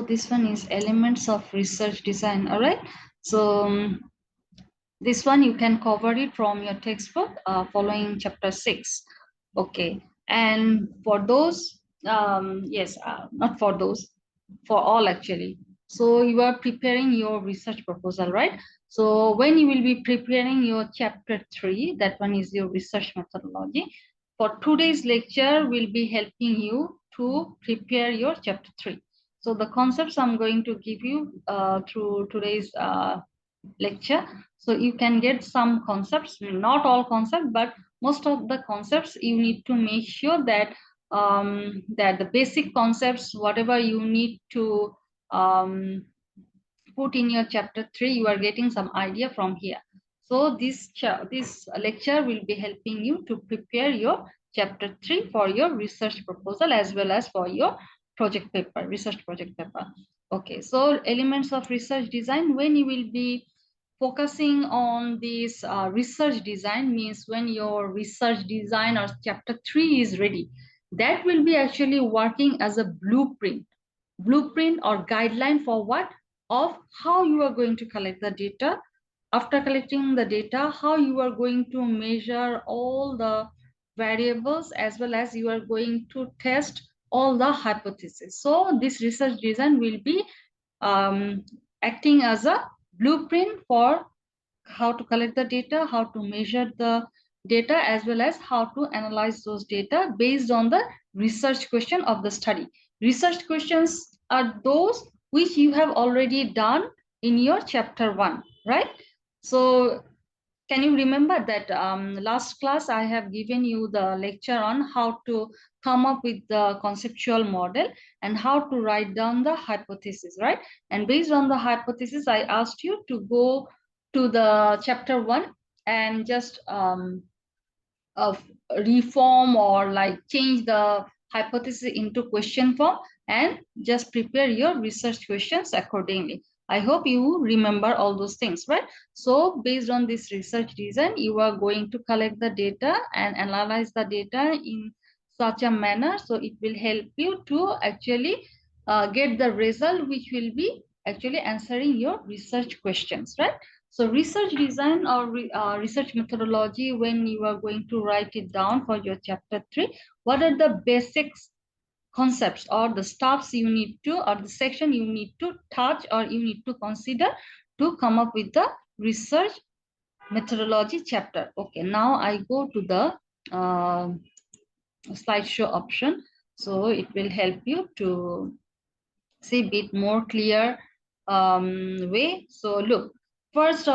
this one is elements of research design. All right. So this one you can cover it from your textbook following chapter 6. Okay. And for those, yes, not for those, for all actually. So you are preparing your research proposal, right? So when you will be preparing your chapter 3, that one is your research methodology. For today's lecture will be helping you to prepare your chapter 3. So the concepts I'm going to give you through today's lecture. So you can get some concepts, not all concepts, but most of the concepts you need to make sure that that the basic concepts, whatever you need to put in your chapter 3, you are getting some idea from here. So this lecture will be helping you to prepare your chapter 3 for your research proposal as well as for your project paper, research project paper. Okay, so elements of research design, when you will be focusing on this research design, means when your research design or chapter 3 is ready, that will be actually working as a blueprint or guideline for what, of how you are going to collect the data. After collecting the data, how you are going to measure all the variables, as well as you are going to test all the hypotheses. So this research design will be acting as a blueprint for how to collect the data, how to measure the data, as well as how to analyze those data based on the research question of the study. Research questions are those which you have already done in your chapter 1, right? So can you remember that last class I have given you the lecture on how to come up with the conceptual model and how to write down the hypothesis, right? And based on the hypothesis, I asked you to go to the chapter 1 and just reform or like change the hypothesis into question form and just prepare your research questions accordingly. I hope you remember all those things, right? So based on this research design, you are going to collect the data and analyze the data in such a manner so it will help you to actually get the result which will be actually answering your research questions, right? So research design or research methodology, when you are going to write it down for your chapter 3, what are the basics concepts or the stuffs you need to, or the section you need to touch or you need to consider to come up with the research methodology chapter. Okay, now I go to the slideshow option. So it will help you to see a bit more clear way. So look, first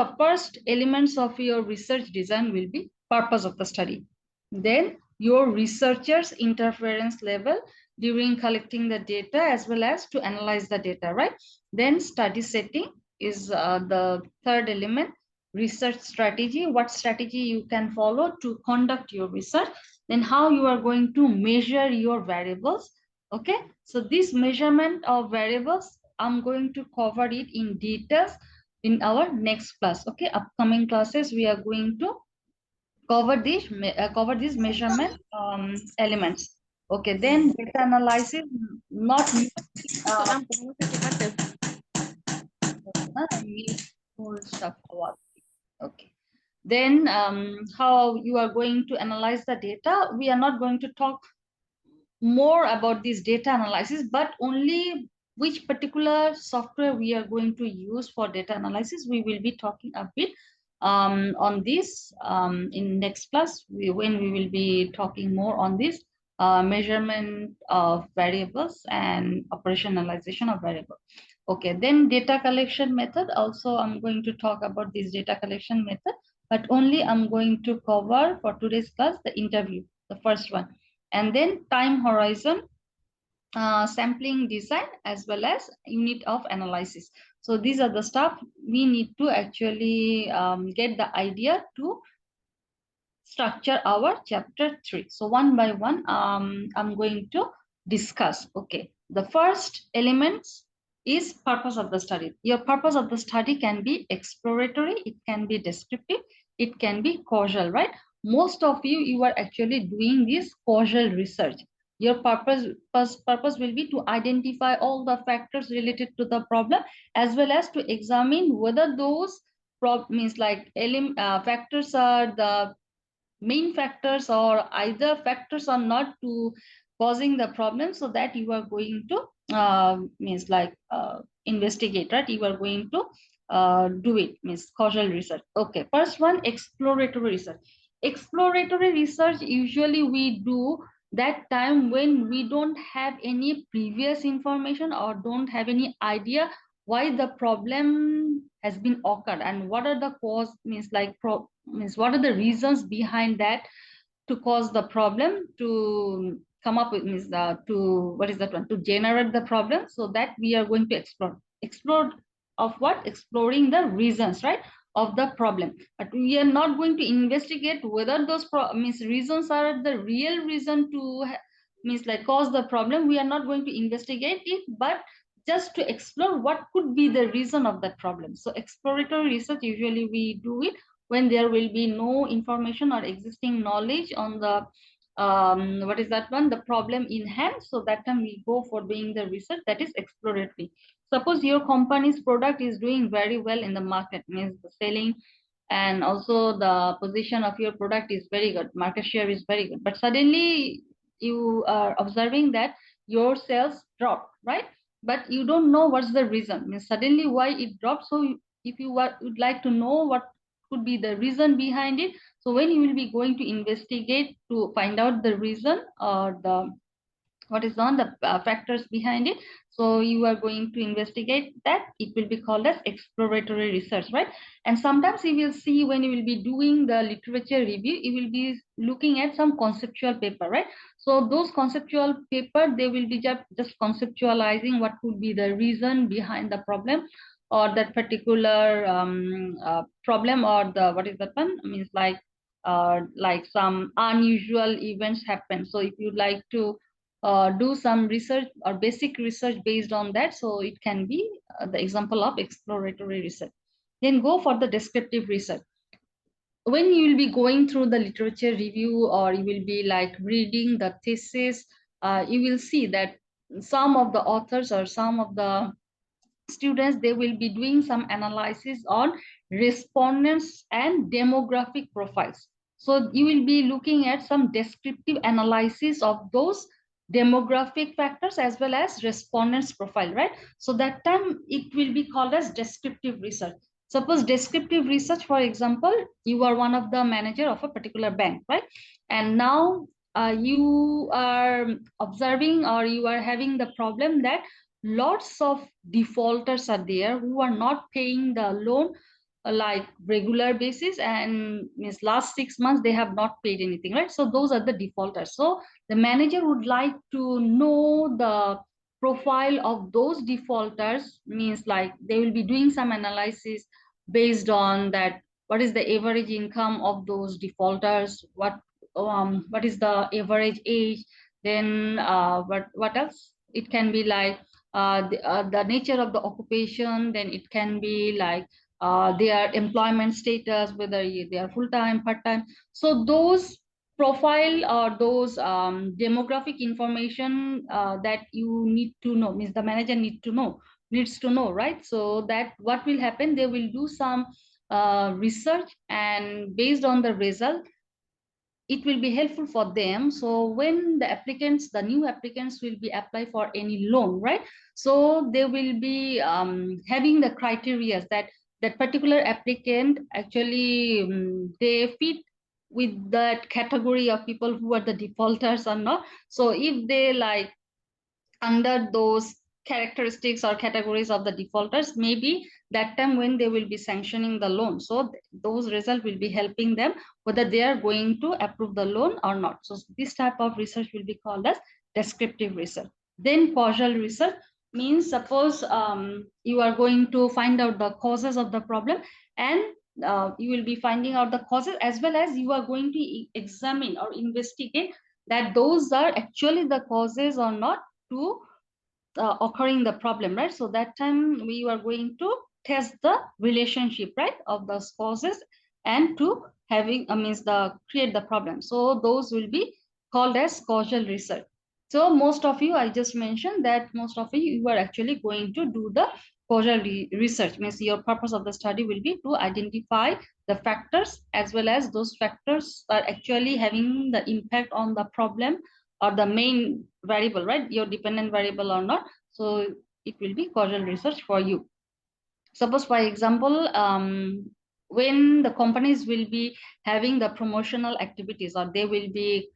elements of your research design will be purpose of the study. Then your researcher's interference level during collecting the data as well as to analyze the data, right? Then study setting is the third element. Research strategy, what strategy you can follow to conduct your research. Then how you are going to measure your variables. Okay, so this measurement of variables, I'm going to cover it in details in our next class. Okay, upcoming classes we are going to cover these measurement elements. Okay, then data analysis, not stuff. Okay, then how you are going to analyze the data. We are not going to talk more about this data analysis, but only which particular software we are going to use for data analysis. We will be talking a bit on this in next class, when we will be talking more on this measurement of variables and operationalization of variables. Okay, then data collection method. Also, I'm going to talk about this data collection method, but only I'm going to cover for today's class the interview, the first one. And then time horizon, sampling design, as well as unit of analysis. So these are the stuff we need to actually get the idea to structure our chapter 3. So one by one, I'm going to discuss. Okay, the first elements is purpose of the study. Your purpose of the study can be exploratory, it can be descriptive, it can be causal, right? Most of you are actually doing this causal research. Your purpose will be to identify all the factors related to the problem, as well as to examine whether those means like factors are the main factors, or either factors are not to causing the problem, so that you are going to means like investigate, right? You are going to do it, means causal research. Okay, first one, exploratory research. Exploratory research usually we do that time when we don't have any previous information or don't have any idea why the problem has been occurred, and what are the cause, means like means what are the reasons behind that to cause the problem, to come up with, means to what is that one, to generate the problem. So that we are going to explore of what, exploring the reasons, right, of the problem. But we are not going to investigate whether those means reasons are the real reason to means like cause the problem. We are not going to investigate it, but just to explore what could be the reason of that problem. So exploratory research usually we do it when there will be no information or existing knowledge on the what is that one, the problem in hand. So that time we go for doing the research, that is exploratory. Suppose your company's product is doing very well in the market, means the selling and also the position of your product is very good, market share is very good, but suddenly you are observing that your sales drop, right? But you don't know what's the reason, means suddenly why it dropped. So if you would like to know what could be the reason behind it, so when you will be going to investigate to find out the reason or the what is on the factors behind it, so you are going to investigate that, it will be called as exploratory research, right? And sometimes you will see when you will be doing the literature review, you will be looking at some conceptual paper, right? So those conceptual paper, they will be just conceptualizing what could be the reason behind the problem, or that particular problem, or the what is that one, means like some unusual events happen. So if you like to do some research or basic research based on that, so it can be the example of exploratory research. Then go for the descriptive research. When you will be going through the literature review, or you will be like reading the thesis, you will see that some of the authors or some of the students, they will be doing some analysis on respondents and demographic profiles. So you will be looking at some descriptive analysis of those demographic factors as well as respondents profile, right? So that time it will be called as descriptive research. Suppose descriptive research, for example, you are one of the manager of a particular bank, right? And now you are observing, or you are having the problem that lots of defaulters are there who are not paying the loan like regular basis, and means last 6 months they have not paid anything, right? So those are the defaulters. So the manager would like to know the profile of those defaulters, means like they will be doing some analysis based on that, what is the average income of those defaulters, what is the average age, then what else, it can be like the nature of the occupation, then it can be like their employment status, whether they are full-time, part-time. So those profile or those demographic information that you need to know, means the manager needs to know, right? So that what will happen, they will do some research, and based on the result, it will be helpful for them. So when the new applicants will be apply for any loan, right? So they will be having the criteria that particular applicant actually they fit with that category of people who are the defaulters or not. So if they like under those characteristics or categories of the defaulters, maybe that time when they will be sanctioning the loan, so those results will be helping them whether they are going to approve the loan or not. So this type of research will be called as descriptive research. Then causal research means, suppose you are going to find out the causes of the problem, and you will be finding out the causes, as well as you are going to examine or investigate that those are actually the causes or not to occurring the problem, right? So that time we are going to test the relationship, right, of those causes, and to having means the create the problem. So those will be called as causal research. So most of you, I just mentioned that most of you are actually going to do the causal research. Means your purpose of the study will be to identify the factors as well as those factors are actually having the impact on the problem or the main variable, right? Your dependent variable or not. So it will be causal research for you. Suppose, for example, when the companies will be having the promotional activities or they will be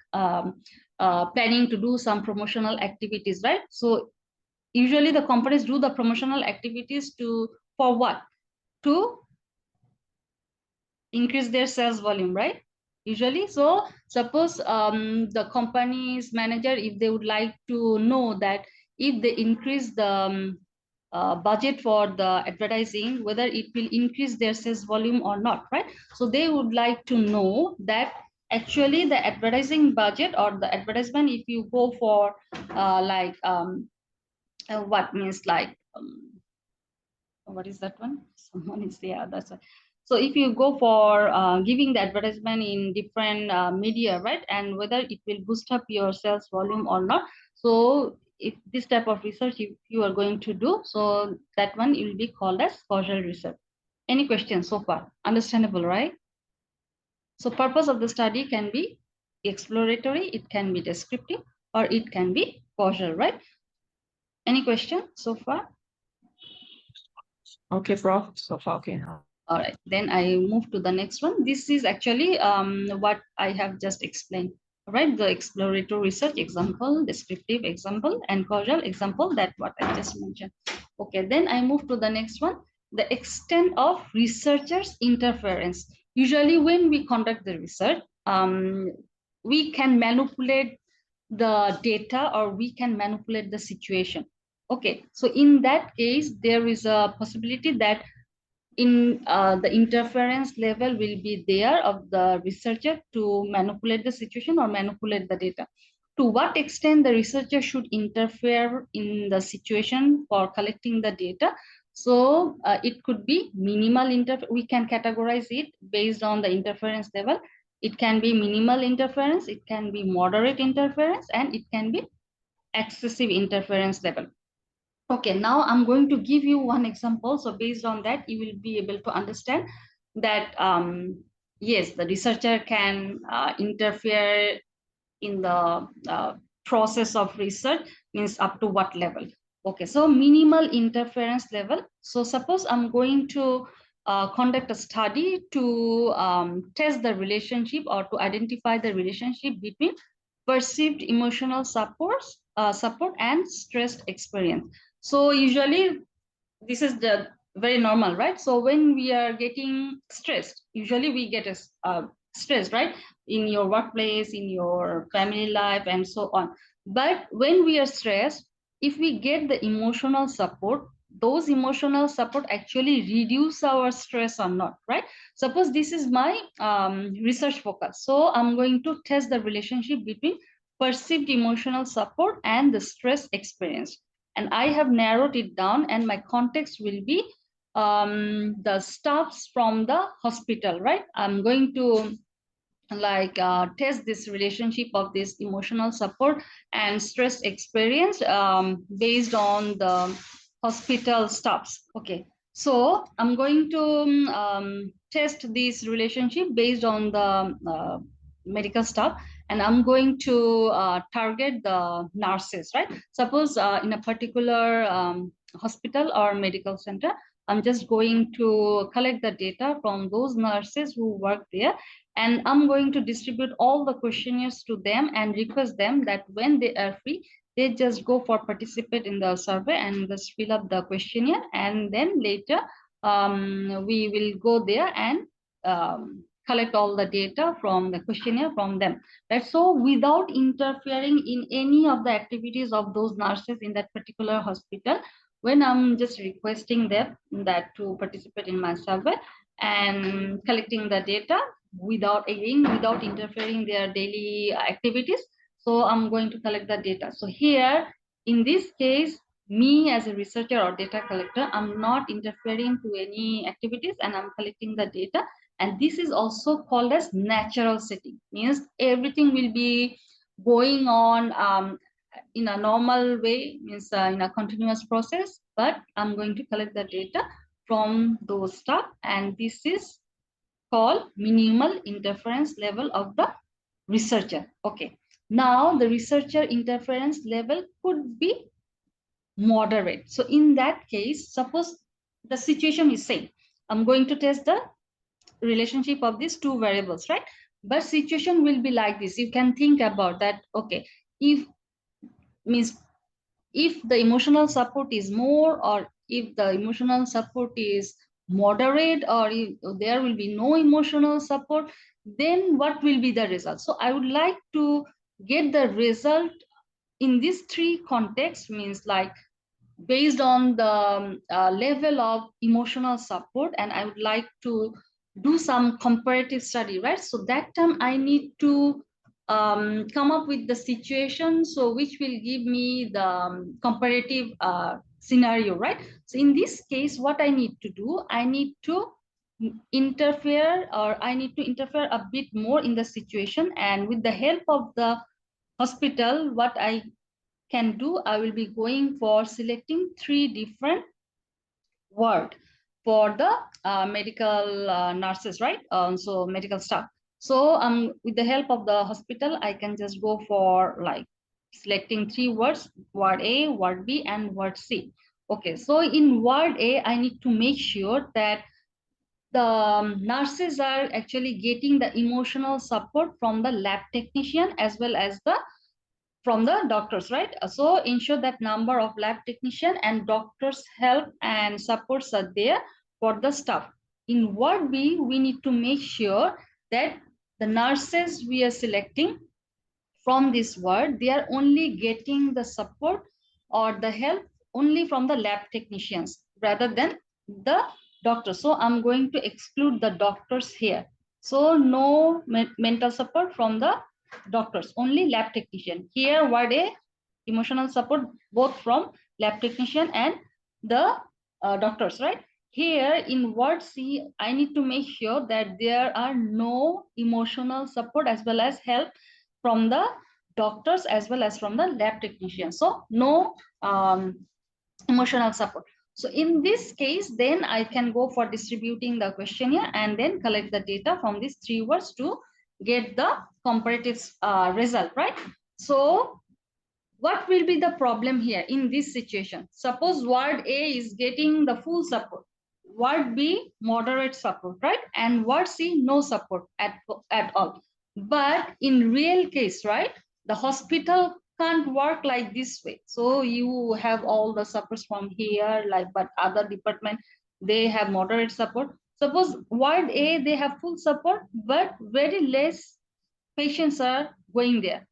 planning to do some promotional activities, right? So usually the companies do the promotional activities to for what? To increase their sales volume, right? Usually. So suppose the company's manager, if they would like to know that if they increase the budget for the advertising, whether it will increase their sales volume or not, right? So they would like to know that actually the advertising budget or the advertisement, if you go for what means like what is that one? Someone is there. That's right. So if you go for giving the advertisement in different media, right, and whether it will boost up your sales volume or not. So if this type of research, if you are going to do, so that one will be called as causal research. Any questions so far? Understandable, right? So purpose of the study can be exploratory, it can be descriptive, or it can be causal, right? Any question so far? Okay, Prof. So far, okay. All right, then I move to the next one. This is actually what I have just explained. All right, the exploratory research example, descriptive example, and causal example, that what I just mentioned. Okay, then I move to the next one. The extent of researchers' interference. Usually when we conduct the research, we can manipulate the data or we can manipulate the situation. Okay, so in that case, there is a possibility that in the interference level will be there of the researcher to manipulate the situation or manipulate the data. To what extent the researcher should interfere in the situation for collecting the data? So it could be minimal interference. We can categorize it based on the interference level. It can be minimal interference, it can be moderate interference, and it can be excessive interference level. Okay, now I'm going to give you one example. So based on that, you will be able to understand that yes, the researcher can interfere in the process of research, means up to what level. Okay, so minimal interference level. So suppose I'm going to conduct a study to test the relationship or to identify the relationship between perceived emotional support and stressed experience. So usually this is the very normal, right? So when we are getting stressed, usually we get stressed, right? In your workplace, in your family life, and so on. But when we are stressed, if we get the emotional support, those emotional support actually reduce our stress or not, right? Suppose this is my research focus. So I'm going to test the relationship between perceived emotional support and the stress experience. And I have narrowed it down, and my context will be the staffs from the hospital, right? I'm going to test this relationship of this emotional support and stress experience based on the hospital staffs. Okay, so I'm going to test this relationship based on the medical staff, and I'm going to target the nurses, right? Suppose in a particular hospital or medical center, I'm just going to collect the data from those nurses who work there, and I'm going to distribute all the questionnaires to them and request them that when they are free, they just go for participate in the survey and just fill up the questionnaire, and then later we will go there and collect all the data from the questionnaire from them. Right? So without interfering in any of the activities of those nurses in that particular hospital, when I'm just requesting them that to participate in my survey and collecting the data without interfering their daily activities. So I'm going to collect the data. So here, in this case, me as a researcher or data collector, I'm not interfering to any activities and I'm collecting the data. And this is also called as natural setting, means everything will be going on in a normal way, means in a continuous process, but I'm going to collect the data from those stuff, and this is called minimal interference level of the researcher. Okay, now the researcher interference level could be moderate. So in that case, suppose the situation is same, I'm going to test the relationship of these two variables, right? But situation will be like this. You can think about that. Okay, if means if the emotional support is more, or if the emotional support is moderate, or if there will be no emotional support, then what will be the result? So I would like to get the result in these three contexts, means like based on the level of emotional support, and I would like to do some comparative study, right? So that time I need to come up with the situation, so which will give me the comparative scenario, right? So in this case, what I need to do, I need to interfere, or I need to interfere a bit more in the situation, and with the help of the hospital, what I can do, I will be going for selecting three different word for the medical nurses, right? So medical staff. So with the help of the hospital, I can just go for like selecting three words: word A, word B, and word C. Okay, so in word A, I need to make sure that the nurses are actually getting the emotional support from the lab technician as well as the from the doctors, right? So ensure that number of lab technician and doctors help and supports are there for the staff. In ward B, we need to make sure that the nurses we are selecting from this word, they are only getting the support or the help only from the lab technicians rather than the doctors. So I'm going to exclude the doctors here. So no mental support from the doctors, only lab technician. Here word A, emotional support both from lab technician and the doctors, right? Here in word C, I need to make sure that there are no emotional support as well as help from the doctors as well as from the lab technician. So no emotional support. So in this case, then I can go for distributing the questionnaire and then collect the data from these three words to get the comparative result, right? So what will be the problem here in this situation? Suppose word A is getting the full support, word B moderate support, right? And word C no support at all. But in real case, right, the hospital can't work like this way. So you have all the supports from here, like, but other department, they have moderate support. Suppose word A, they have full support, but very less patients are going there,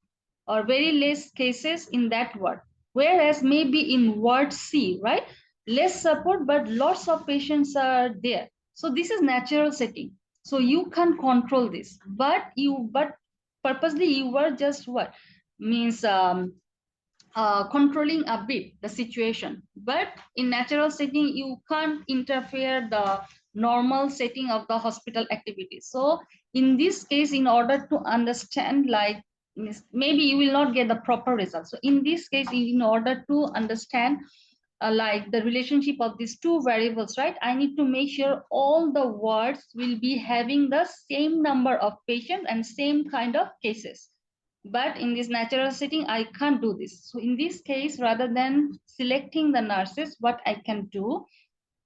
or very less cases in that ward. Whereas maybe in ward C, right, less support, but lots of patients are there. So this is natural setting. So you can control this, but purposely you were just what means controlling a bit the situation, but in natural setting you can't interfere the normal setting of the hospital activities. So in this case, in order to understand, like, maybe you will not get the proper result. So in this case, in order to understand like the relationship of these two variables, right, I need to make sure all the wards will be having the same number of patients and same kind of cases. But in this natural setting, I can't do this. So in this case, rather than selecting the nurses, what I can do,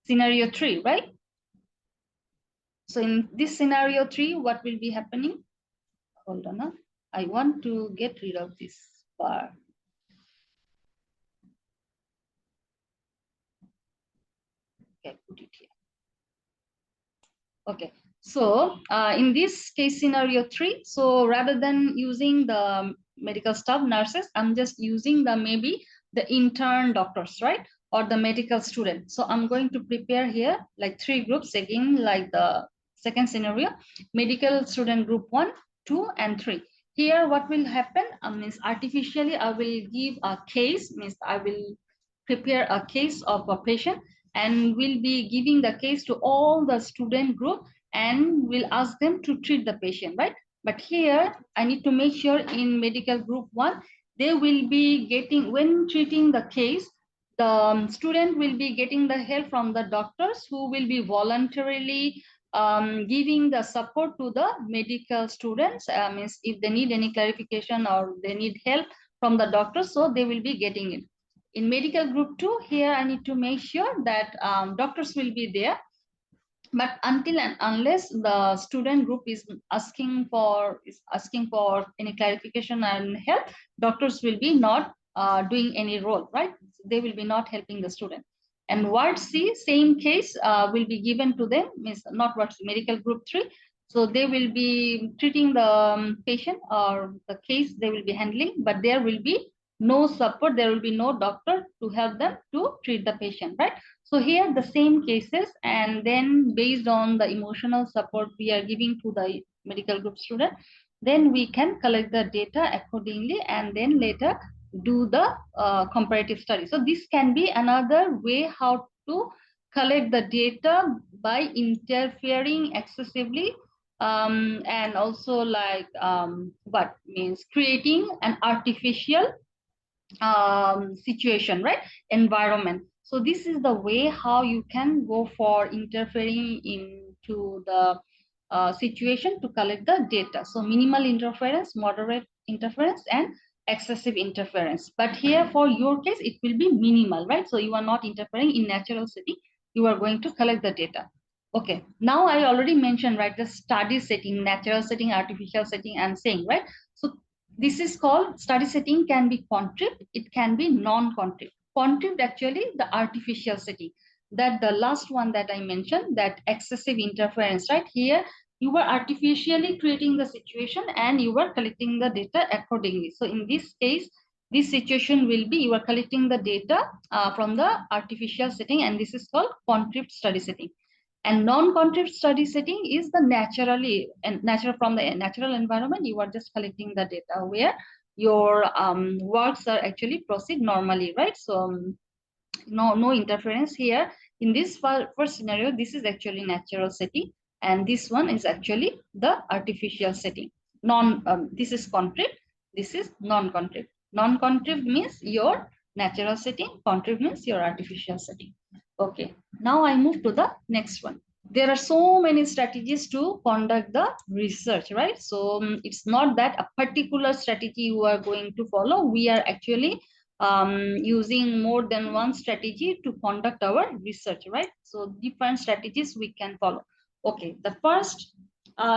scenario 3, right? So in this scenario 3, what will be happening? Hold on, I want to get rid of this bar. Okay, put it here. Okay, so in this case scenario 3, so rather than using the medical staff nurses, I'm just using the maybe the intern doctors, right? Or the medical student. So I'm going to prepare here like 3 groups, again like the second scenario, medical student group 1, 2, and 3. Here what will happen means artificially I will give a case, means I will prepare a case of a patient and will be giving the case to all the student group and will ask them to treat the patient, right? But here I need to make sure in medical group 1, they will be getting, when treating the case, the student will be getting the help from the doctors who will be voluntarily giving the support to the medical students. Means if they need any clarification or they need help from the doctors, so they will be getting it. In medical group 2, here I need to make sure that doctors will be there, but until and unless the student group is asking for any clarification and help, doctors will be not doing any role, right? They will be not helping the student. And ward C, same case will be given to them, means not ward C, medical group 3. So they will be treating the patient or the case they will be handling, but there will be no support, there will be no doctor to help them to treat the patient, right? So here the same cases, and then based on the emotional support we are giving to the medical group student, then we can collect the data accordingly and then later do the comparative study. So this can be another way how to collect the data by interfering excessively, and also like what means creating an artificial situation, right? Environment. So this is the way how you can go for interfering into the situation to collect the data. So minimal interference, moderate interference, and excessive interference. But here for your case, it will be minimal, right? So you are not interfering in natural setting. You are going to collect the data. Okay, now I already mentioned, right, the study setting, natural setting, artificial setting, I'm saying, right? So this is called study setting, can be contrived, it can be non-contrived. Contrived actually the artificial setting, that the last one that I mentioned, that excessive interference, right? Here you were artificially creating the situation and you were collecting the data accordingly. So in this case, this situation will be you are collecting the data from the artificial setting, and this is called contrived study setting. And non-contrived study setting is the naturally and natural, from the natural environment. You are just collecting the data where your works are actually proceed normally, right? So no interference here. In this first scenario, this is actually natural setting, and this one is actually the artificial setting. This is contrived, this is non-contrived. Non-contrived means your natural setting, contrived means your artificial setting. Okay, now I move to the next one. There are so many strategies to conduct the research, right? So it's not that a particular strategy you are going to follow. We are actually using more than one strategy to conduct our research, right? So different strategies we can follow. Okay, the first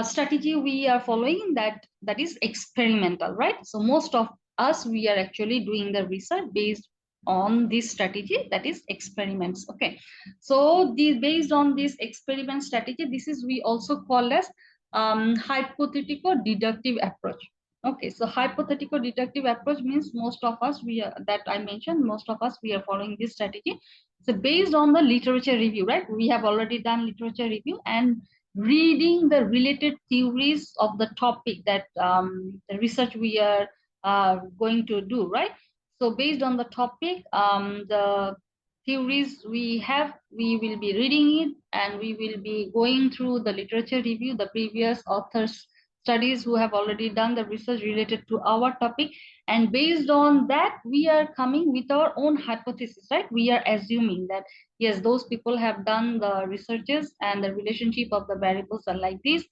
strategy we are following, that is experimental, right? So most of us, we are actually doing the research based on this strategy, that is experiments. Okay, so based on this experiment strategy, this is we also call as hypothetical deductive approach. Okay, so hypothetical deductive approach means most of us, we are, that I mentioned, most of us, we are following this strategy. So based on the literature review, right? We have already done literature review and reading the related theories of the topic that the research we are going to do, right? So based on the topic, the theories we have, we will be reading it, and we will be going through the literature review, the previous authors studies who have already done the research related to our topic, and based on that we are coming with our own hypothesis, right? We are assuming that yes, those people have done the researches and the relationship of the variables are like this,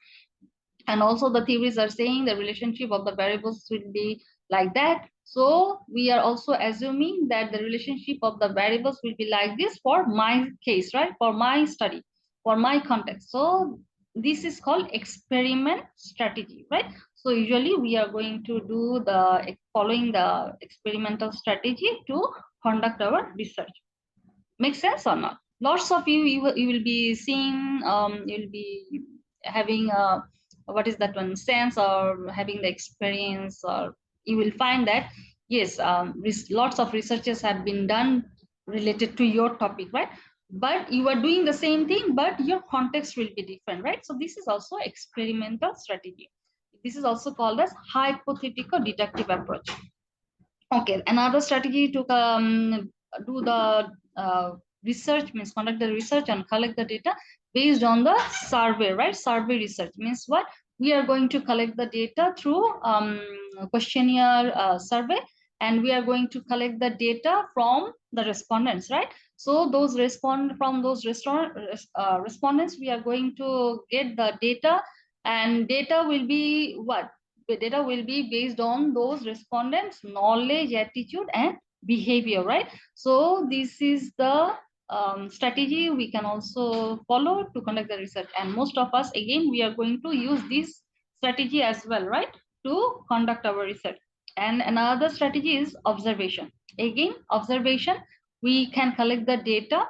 and also the theories are saying the relationship of the variables will be like that. So we are also assuming that the relationship of the variables will be like this for my case, right? For my study, for my context. So this is called experiment strategy, right? So usually we are going to do the following the experimental strategy to conduct our research. Make sense or not? Lots of you will be seeing, you'll be having what is that one, sense, or having the experience, or you will find that yes, lots of researches have been done related to your topic, right? But you are doing the same thing, but your context will be different, right? So this is also experimental strategy. This is also called as hypothetical deductive approach. Okay, another strategy to do the research means conduct the research and collect the data based on the survey, right? Survey research means what? We are going to collect the data through questionnaire survey, and we are going to collect the data from the respondents, right? So those respondents, we are going to get the data, and data will be what? The data will be based on those respondents' knowledge, attitude, and behavior, right? So this is the strategy we can also follow to conduct the research. And most of us, again, we are going to use this strategy as well, right, to conduct our research. And another strategy is observation. Again, observation, we can collect the data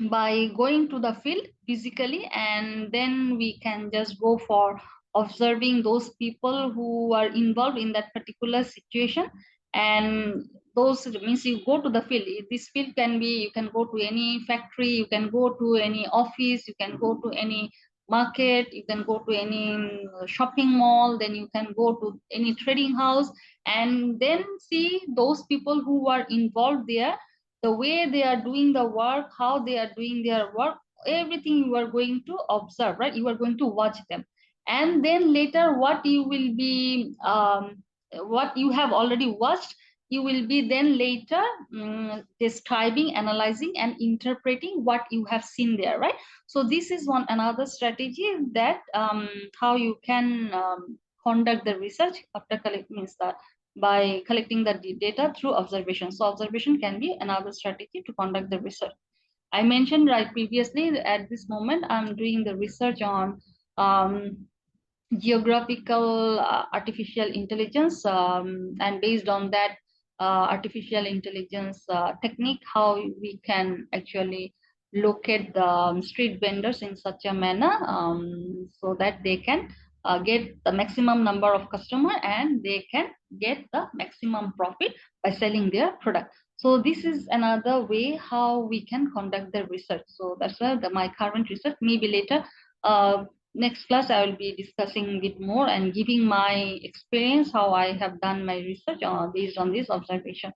by going to the field physically, and then we can just go for observing those people who are involved in that particular situation. And those means you go to the field. This field can be, you can go to any factory, you can go to any office, you can go to any market, you can go to any shopping mall, then you can go to any trading house, and then see those people who are involved there, the way they are doing the work, how they are doing their work, everything you are going to observe, right? You are going to watch them. And then later, what you will be, what you have already watched, you will be then later describing, analyzing, and interpreting what you have seen there, right? So this is one another strategy, that how you can conduct the research after collect means that by collecting the data through observation. So observation can be another strategy to conduct the research. I mentioned right previously, at this moment I'm doing the research on geographical artificial intelligence, and based on that artificial intelligence technique, how we can actually locate the street vendors in such a manner, so that they can get the maximum number of customer, and they can get the maximum profit by selling their product. So this is another way how we can conduct the research. So that's why my current research, maybe later next class I will be discussing it more and giving my experience, how I have done my research based on this observation.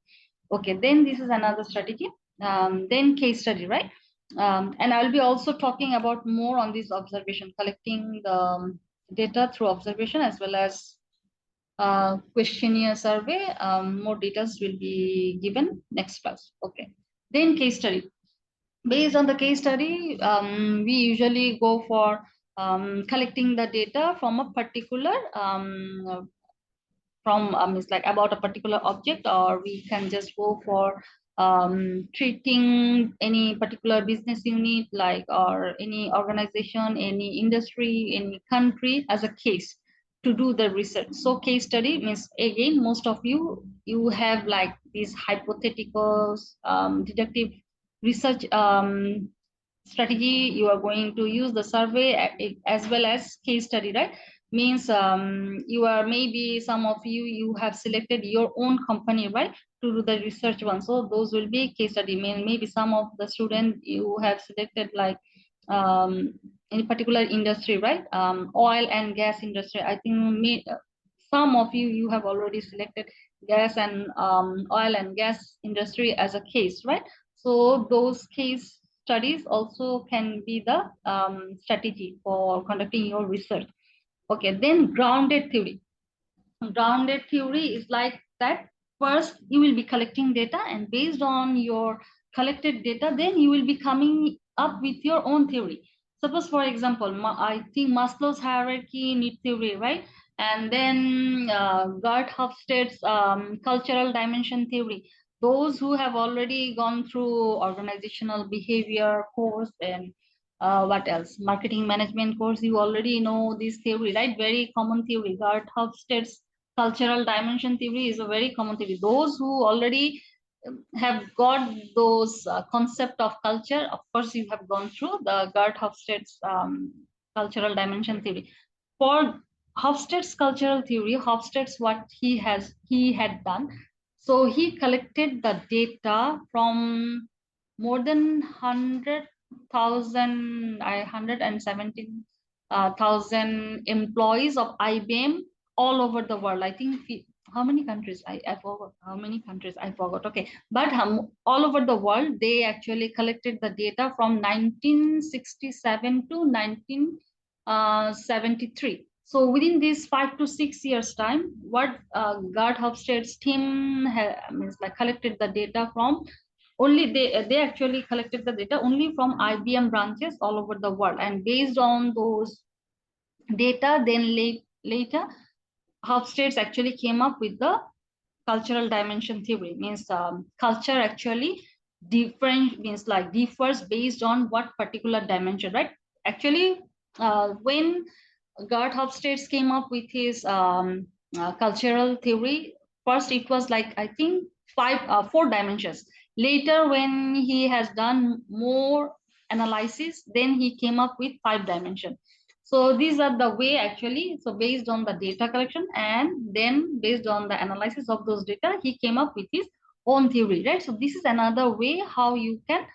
Okay, then this is another strategy. Then case study, right? And I'll be also talking about more on this observation, collecting the data through observation, as well as questionnaire survey. More details will be given next class. Okay, then case study. Based on the case study, we usually go for collecting the data from a particular from it's like about a particular object, or we can just go for treating any particular business unit, like, or any organization, any industry, any country as a case to do the research. So case study means, again, most of you have like these hypotheticals, deductive research strategy. You are going to use the survey as well as case study, right? Means you are, maybe some of you have selected your own company, right, to do the research one. So those will be case study. Maybe some of the student you have selected like any particular industry, right? Oil and gas industry. I think some of you have already selected gas and oil and gas industry as a case, right? So those case studies also can be the strategy for conducting your research. Okay, then grounded theory. Grounded theory is like that. First, you will be collecting data, and based on your collected data, then you will be coming up with your own theory. Suppose, for example, I think Maslow's hierarchy need theory, right? And then Gert Hofstede's cultural dimension theory. Those who have already gone through organizational behavior course, and what else, marketing management course, you already know this theory, right? Very common theory. Gert Hofstede's cultural dimension theory is a very common theory. Those who already have got those concept of culture, of course, you have gone through the Gert Hofstede's cultural dimension theory. For Hofstede's cultural theory, Hofstede's what he had done. So he collected the data from more than 117,000 employees of IBM all over the world. I think how many countries? I forgot how many countries I forgot. Okay, but all over the world, they actually collected the data from 1967 to 1973. So within this 5 to 6 years time, what Gard Hofstede's team means like collected the data from, only they actually collected the data only from IBM branches all over the world, and based on those data, then later Hofstede actually came up with the cultural dimension theory. Means culture actually different, means like differs based on what particular dimension, right? Actually, when Gerd Hofstede came up with his cultural theory, first it was like, I think, four dimensions. Later, when he has done more analysis, then he came up with 5 dimensions. So these are the way actually. So based on the data collection and then based on the analysis of those data, he came up with his own theory, right? So this is another way how you can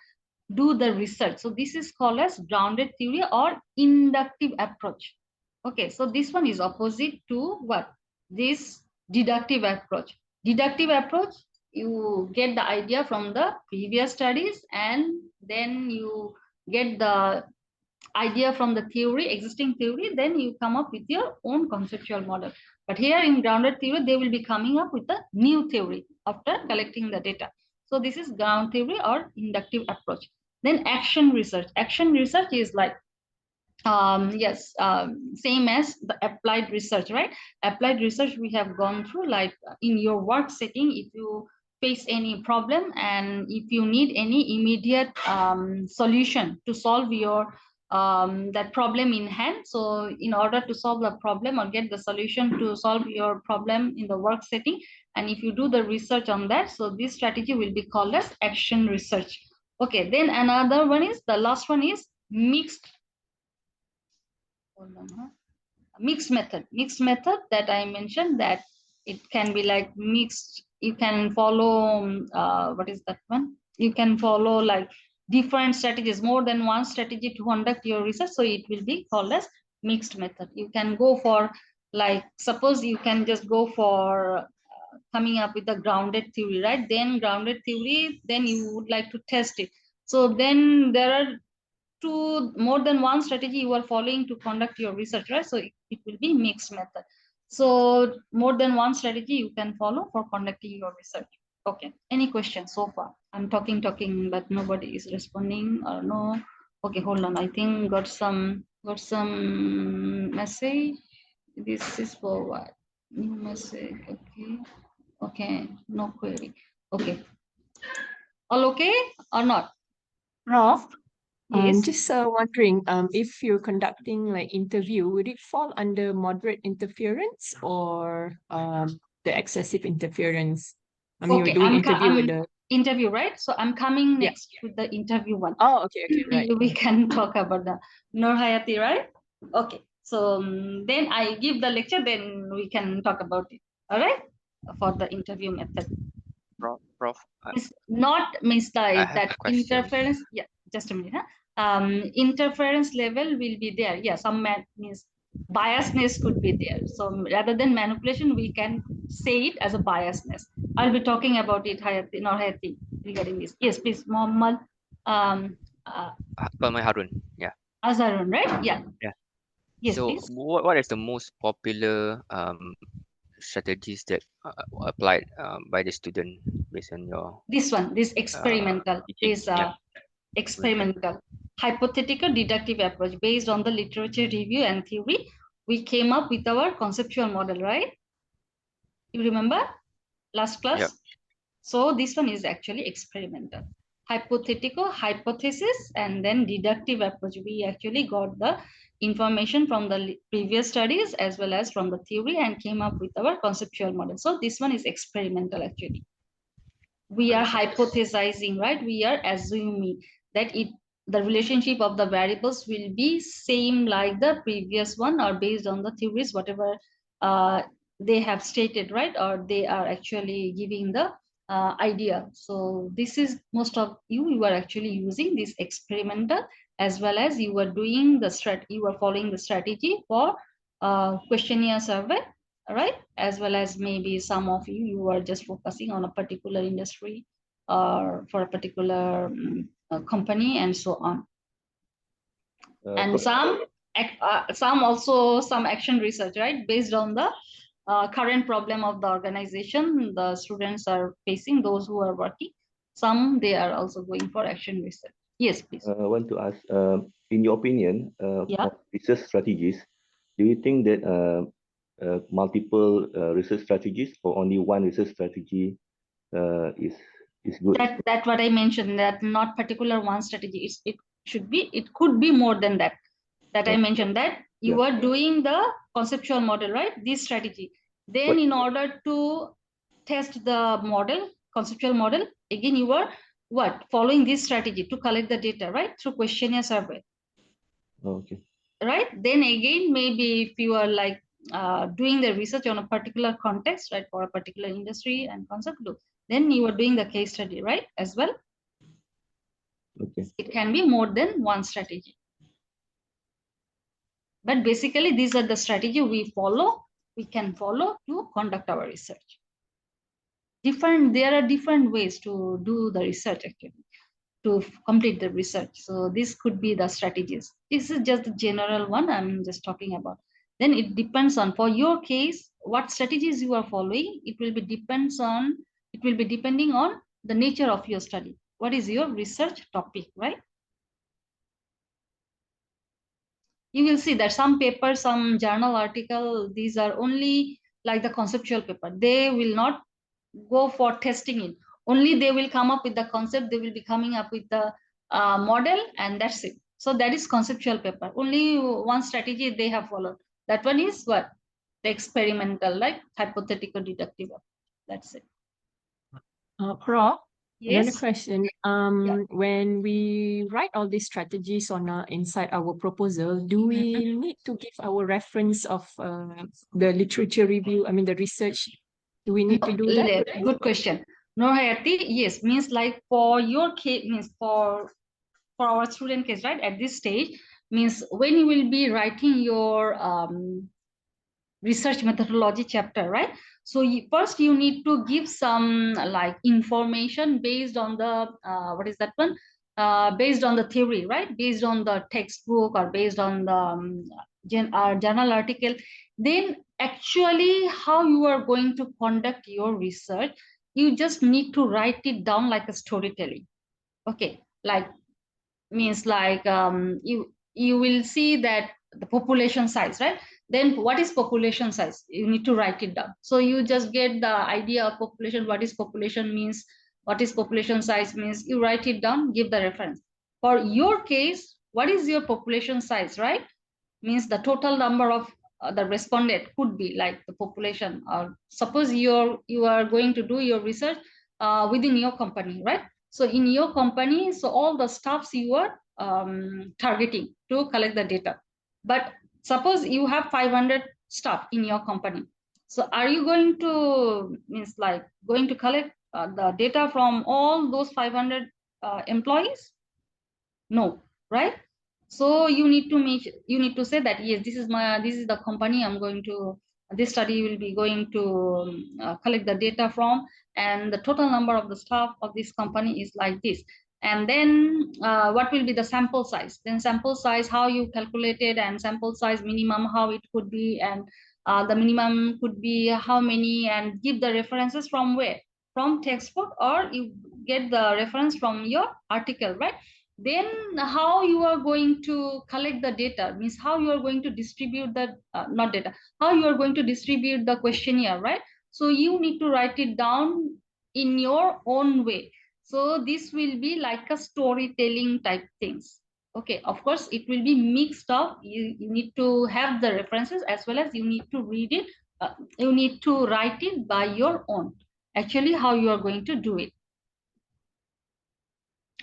do the research. So this is called as grounded theory or inductive approach. Okay, so this one is opposite to what? This deductive approach. Deductive approach, you get the idea from the previous studies and then you get the idea from the theory, existing theory, then you come up with your own conceptual model. But here in grounded theory, they will be coming up with a new theory after collecting the data. So this is ground theory or inductive approach. Then action research. Action research is like, yes, same as the applied research, right? Applied research we have gone through, like in your work setting, if you face any problem and if you need any immediate solution to solve your that problem in hand. So in order to solve the problem or get the solution to solve your problem in the work setting, and if you do the research on that, so this strategy will be called as action research. Okay, then another one is, the last one is mixed, hold on, huh? Mixed method that I mentioned, that it can be like mixed. You can follow what is that one? You can follow like different strategies, more than one strategy to conduct your research. So it will be called as mixed method. You can go for, like, suppose you can just go for coming up with the grounded theory, right? Then grounded theory, then you would like to test it. So then there are more than one strategy you are following to conduct your research, right? So it will be mixed method. So more than one strategy you can follow for conducting your research. Okay, any questions so far? I'm talking, but nobody is responding or no. Okay, hold on. I think got some message. This is for what? New message. Okay. Okay, no query. Okay. All okay or not? Prof, Yes. just wondering, if you're conducting like interview, would it fall under moderate interference or the excessive interference? I mean, we're Okay, doing interview with I'm the interview, right? So I'm coming yeah. next to the interview one. Oh, okay, right. We can talk about the Nur Hayati, right? Okay, so then I give the lecture, then we can talk about it. All right, for the interview method. Prof, It's not means I like have that a question. interference. Yeah, just a minute. Huh? Interference level will be there. Yeah, some means biasness could be there. So rather than manipulation, we can say it as a biasness. I'll be talking about it, Hayati, Nur Hayati, regarding this. Yes, please, Muhammad. Palmai Harun. Yeah. Azharun, right? Yeah. Yeah. Yes, So please. what is the most popular strategies that applied by the student based on your This one, this experimental, teaching? this Yeah. experimental hypothetical deductive approach based on the literature review and theory. We came up with our conceptual model, right? You remember last Yeah. class? So this one is actually experimental. Hypothetical, hypothesis, and then deductive approach. We actually got the information from the previous studies as well as from the theory and came up with our conceptual model. So this one is experimental actually. We are Understood. hypothesizing, right? We are assuming that the relationship of the variables will be same like the previous one or based on the theories, whatever they have stated, right? Or they are actually giving the idea. So this is most of you are actually using this experimental, as well as you are doing the you are following the strategy for questionnaire survey, right? As well as maybe some of you are just focusing on a particular industry or for a particular company and so on. And some some action research, right? Based on the current problem of the organization the students are facing, those who are working. Some they are also going for action research. Yes, please. I want to ask, in your opinion, Yeah. on research strategies, do you think that multiple research strategies or only one research strategy is good? That what I mentioned, that not particular one strategy. It could be more than that. I mentioned that you Yeah. are doing the conceptual model, right? This strategy. Then What? in order to test the model, conceptual model, again you are what? Following this strategy to collect the data, right? Through questionnaire survey, Okay. right? Then again, maybe if you are like doing the research on a particular context, right, for a particular industry and concept, then you are doing the case study, right, as well. Okay. It can be more than one strategy. But basically, these are the strategy we can follow to conduct our research. There are different ways to do the research actually, to complete the research. So this could be the strategies. This is just the general one I'm just talking about. Then it depends on, for your case, what strategies you are following. It will be depending on the nature of your study. What is your research topic, right? You will see that some paper, some journal article, these are only like the conceptual paper. They will not go for testing it. Only they will come up with the concept, they will be coming up with the model, and that's it. So that is conceptual paper. Only one strategy they have followed. That one is what? The experimental, like hypothetical deductive. That's it. Prof, another Yes. question. When we write all these strategies on inside our proposal, do we need to give our reference of the literature review? I mean, the research. Do we need to do that? Good question. No, Hayati, yes, means like for your case, means for our student case, right? At this stage, means when you will be writing your research methodology chapter, right? So first you need to give some like information based on the what is that one? Based on the theory, right? Based on the textbook or based on the journal article. Then actually how you are going to conduct your research, you just need to write it down like a storytelling. Okay, like means like you will see that the population size, right? Then what is population size? You need to write it down. So you just get the idea of population, what is population means, what is population size means, you write it down, give the reference. For your case, what is your population size, right? Means the total number of the respondent could be like the population, or suppose you are going to do your research within your company, right? So in your company, so all the staffs you are targeting to collect the data. But suppose you have 500 staff in your company. So are you going to means like going to collect the data from all those 500 employees? No, right? So you need to say that yes, this is the company I'm going to, this study will be going to collect the data from, and the total number of the staff of this company is like this. And then what will be the sample size? Then sample size, how you calculated, and sample size minimum, how it could be, and the minimum could be how many, and give the references from where? From textbook, or you get the reference from your article, right? Then how you are going to collect the data, means how you are going to distribute the not data, how you are going to distribute the questionnaire, right? So you need to write it down in your own way. So this will be like a storytelling type things. Okay, of course it will be mixed up. You need to have the references as well as you need to read it. You need to write it by your own, actually how you are going to do it,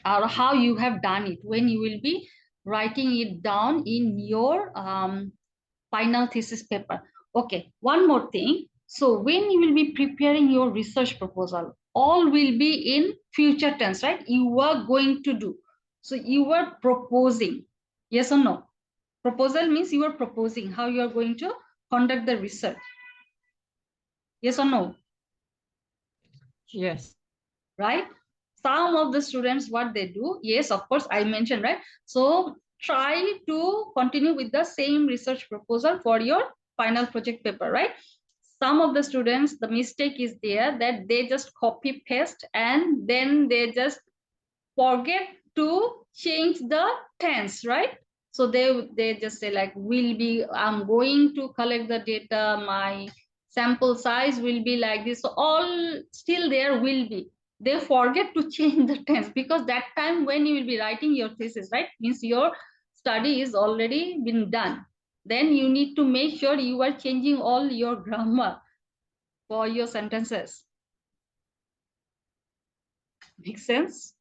or how you have done it when you will be writing it down in your final thesis paper. Okay, one more thing. So when you will be preparing your research proposal, all will be in future tense, right? You are going to do. So you are proposing. Yes or no? Proposal means you are proposing how you are going to conduct the research. Yes or no? Yes. Right? Some of the students, what they do, yes, of course, I mentioned, right? So try to continue with the same research proposal for your final project paper, right? Some of the students, the mistake is there that they just copy paste and then they just forget to change the tense, right? So they just say like, will be, I'm going to collect the data, my sample size will be like this. So all still there will be, they forget to change the tense, because that time when you will be writing your thesis, right, means your study is already been done. Then you need to make sure you are changing all your grammar for your sentences. Make sense?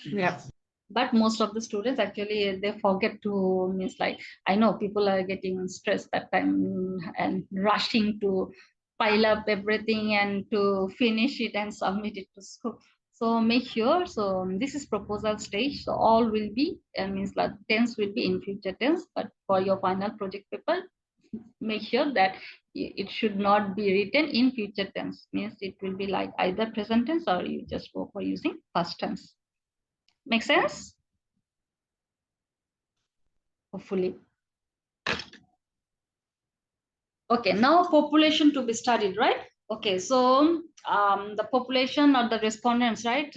Yeah. But most of the students actually they forget to, means like, I know people are getting stressed that time and rushing to pile up everything and to finish it and submit it to school. So make sure, so this is proposal stage, so all will be, means like tense will be in future tense, but for your final project paper, make sure that it should not be written in future tense, means it will be like either present tense or you just go for using past tense. Make sense? Hopefully. Okay, now population to be studied, right? Okay, so the population or the respondents, right,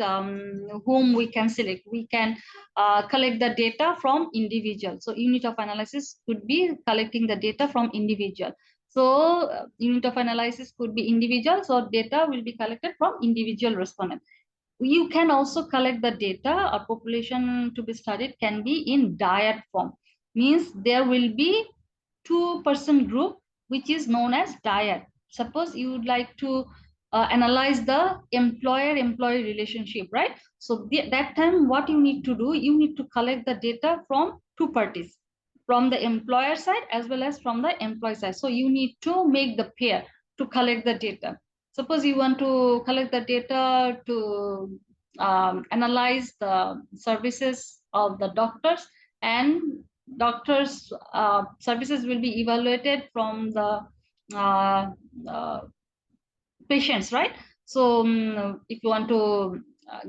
whom we can select, we can collect the data from individual. So unit of analysis could be collecting the data from individual. So unit of analysis could be individual, so data will be collected from individual respondent. You can also collect the data or population to be studied can be in dyad form, means there will be two-person group which is known as dyad. Suppose you would like to analyze the employer-employee relationship, right? So that time what you need to do, you need to collect the data from two parties, from the employer side as well as from the employee side. So you need to make the pair to collect the data. Suppose you want to collect the data to analyze the services of the doctors, and doctors services will be evaluated from the uh, uh, patients, right? So if you want to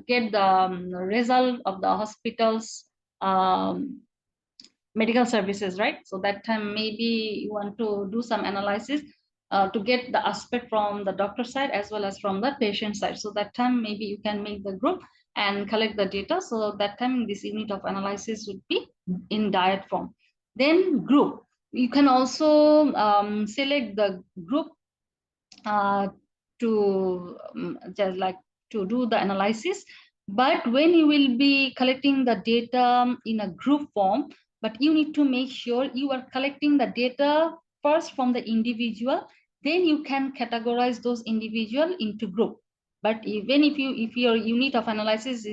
get the result of the hospital's um, medical services, right? So that time maybe you want to do some analysis to get the aspect from the doctor side as well as from the patient side. So that time maybe you can make the group and collect the data. So that time this unit of analysis would be in dyad form. Then group, you can also select the group uh, to just like to do the analysis. But when you will be collecting the data in a group form, but you need to make sure you are collecting the data first from the individual, then you can categorize those individual into group. But even if your unit of analysis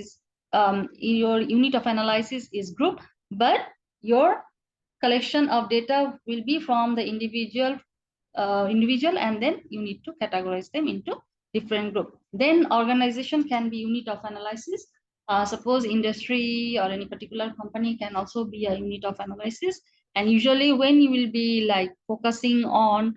is group, but your collection of data will be from the individual, and then you need to categorize them into different group. Then organization can be unit of analysis. Suppose industry or any particular company can also be a unit of analysis. And usually when you will be like focusing on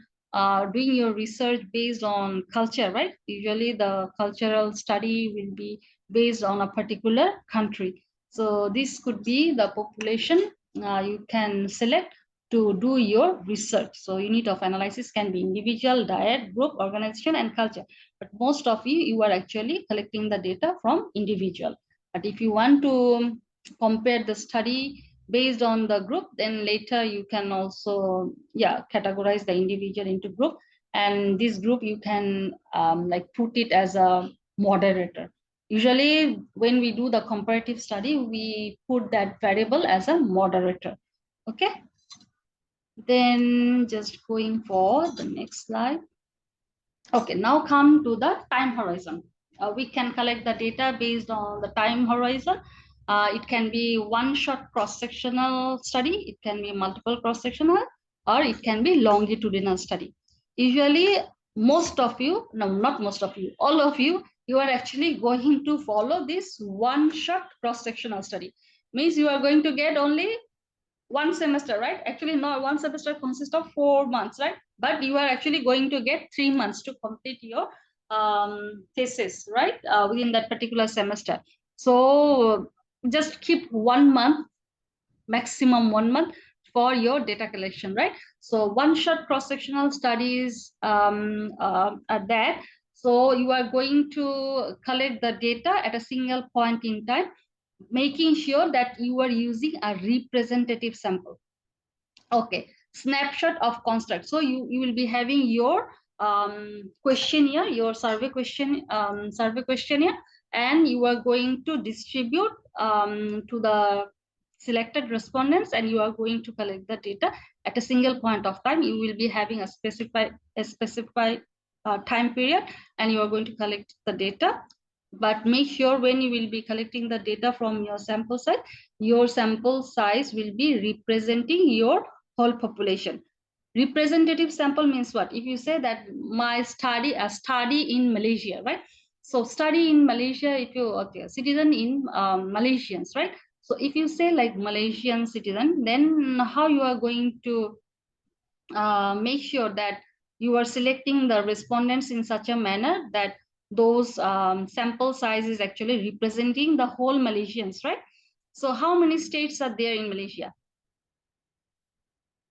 doing your research based on culture, right? Usually the cultural study will be based on a particular country. So this could be the population you can select to do your research. So unit of analysis can be individual, dyad, group, organization, and culture. But most of you are actually collecting the data from individual. But if you want to compare the study based on the group, then later you can also, categorize the individual into group. And this group you can like put it as a moderator. Usually when we do the comparative study, we put that variable as a moderator. Okay. Then just going for the next slide. Okay, now come to the time horizon. We can collect the data based on the time horizon. It can be one shot cross-sectional study, it can be multiple cross-sectional, or it can be longitudinal study. Usually, most of you, no, not most of you, all of you, you are actually going to follow this one shot cross-sectional study. Means you are going to get only one semester, right? Actually, no, one semester consists of 4 months, right? But you are actually going to get 3 months to complete your thesis, right? Within that particular semester. So just keep 1 month maximum 1 month for your data collection, right? So one-shot cross-sectional studies are that. So you are going to collect the data at a single point in time, making sure that you are using a representative sample. Okay, snapshot of construct. So you will be having your questionnaire, your survey questionnaire, and you are going to distribute to the selected respondents, and you are going to collect the data at a single point of time. You will be having a specified time period, and you are going to collect the data. But make sure when you will be collecting the data from your sample size will be representing your whole population. Representative sample means what? If you say that a study in Malaysia, right? So study in Malaysia, if you okay, citizen in Malaysians, right? So if you say like Malaysian citizen, then how you are going to make sure that you are selecting the respondents in such a manner that those sample size is actually representing the whole Malaysians, right? So how many states are there in Malaysia?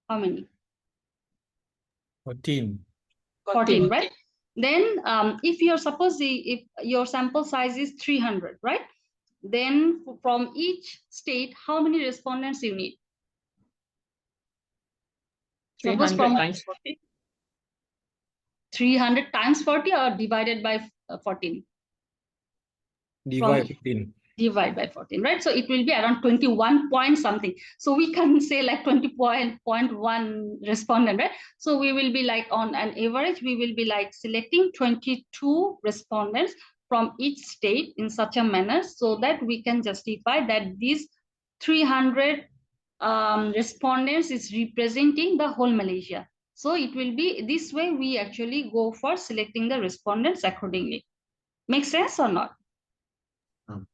How many? 14. 14, right? Then if you're if your sample size is 300, right? Then from each state, how many respondents you need? 300 from times 40. 300 times 40 or divided by 14? Divide 15. Divide by 14, right? So it will be around 21 point something. So we can say like 20.1 respondent, right? So we will be like on an average, we will be like selecting 22 respondents from each state in such a manner so that we can justify that these 300 respondents is representing the whole Malaysia. So it will be this way we actually go for selecting the respondents accordingly. Make sense or not?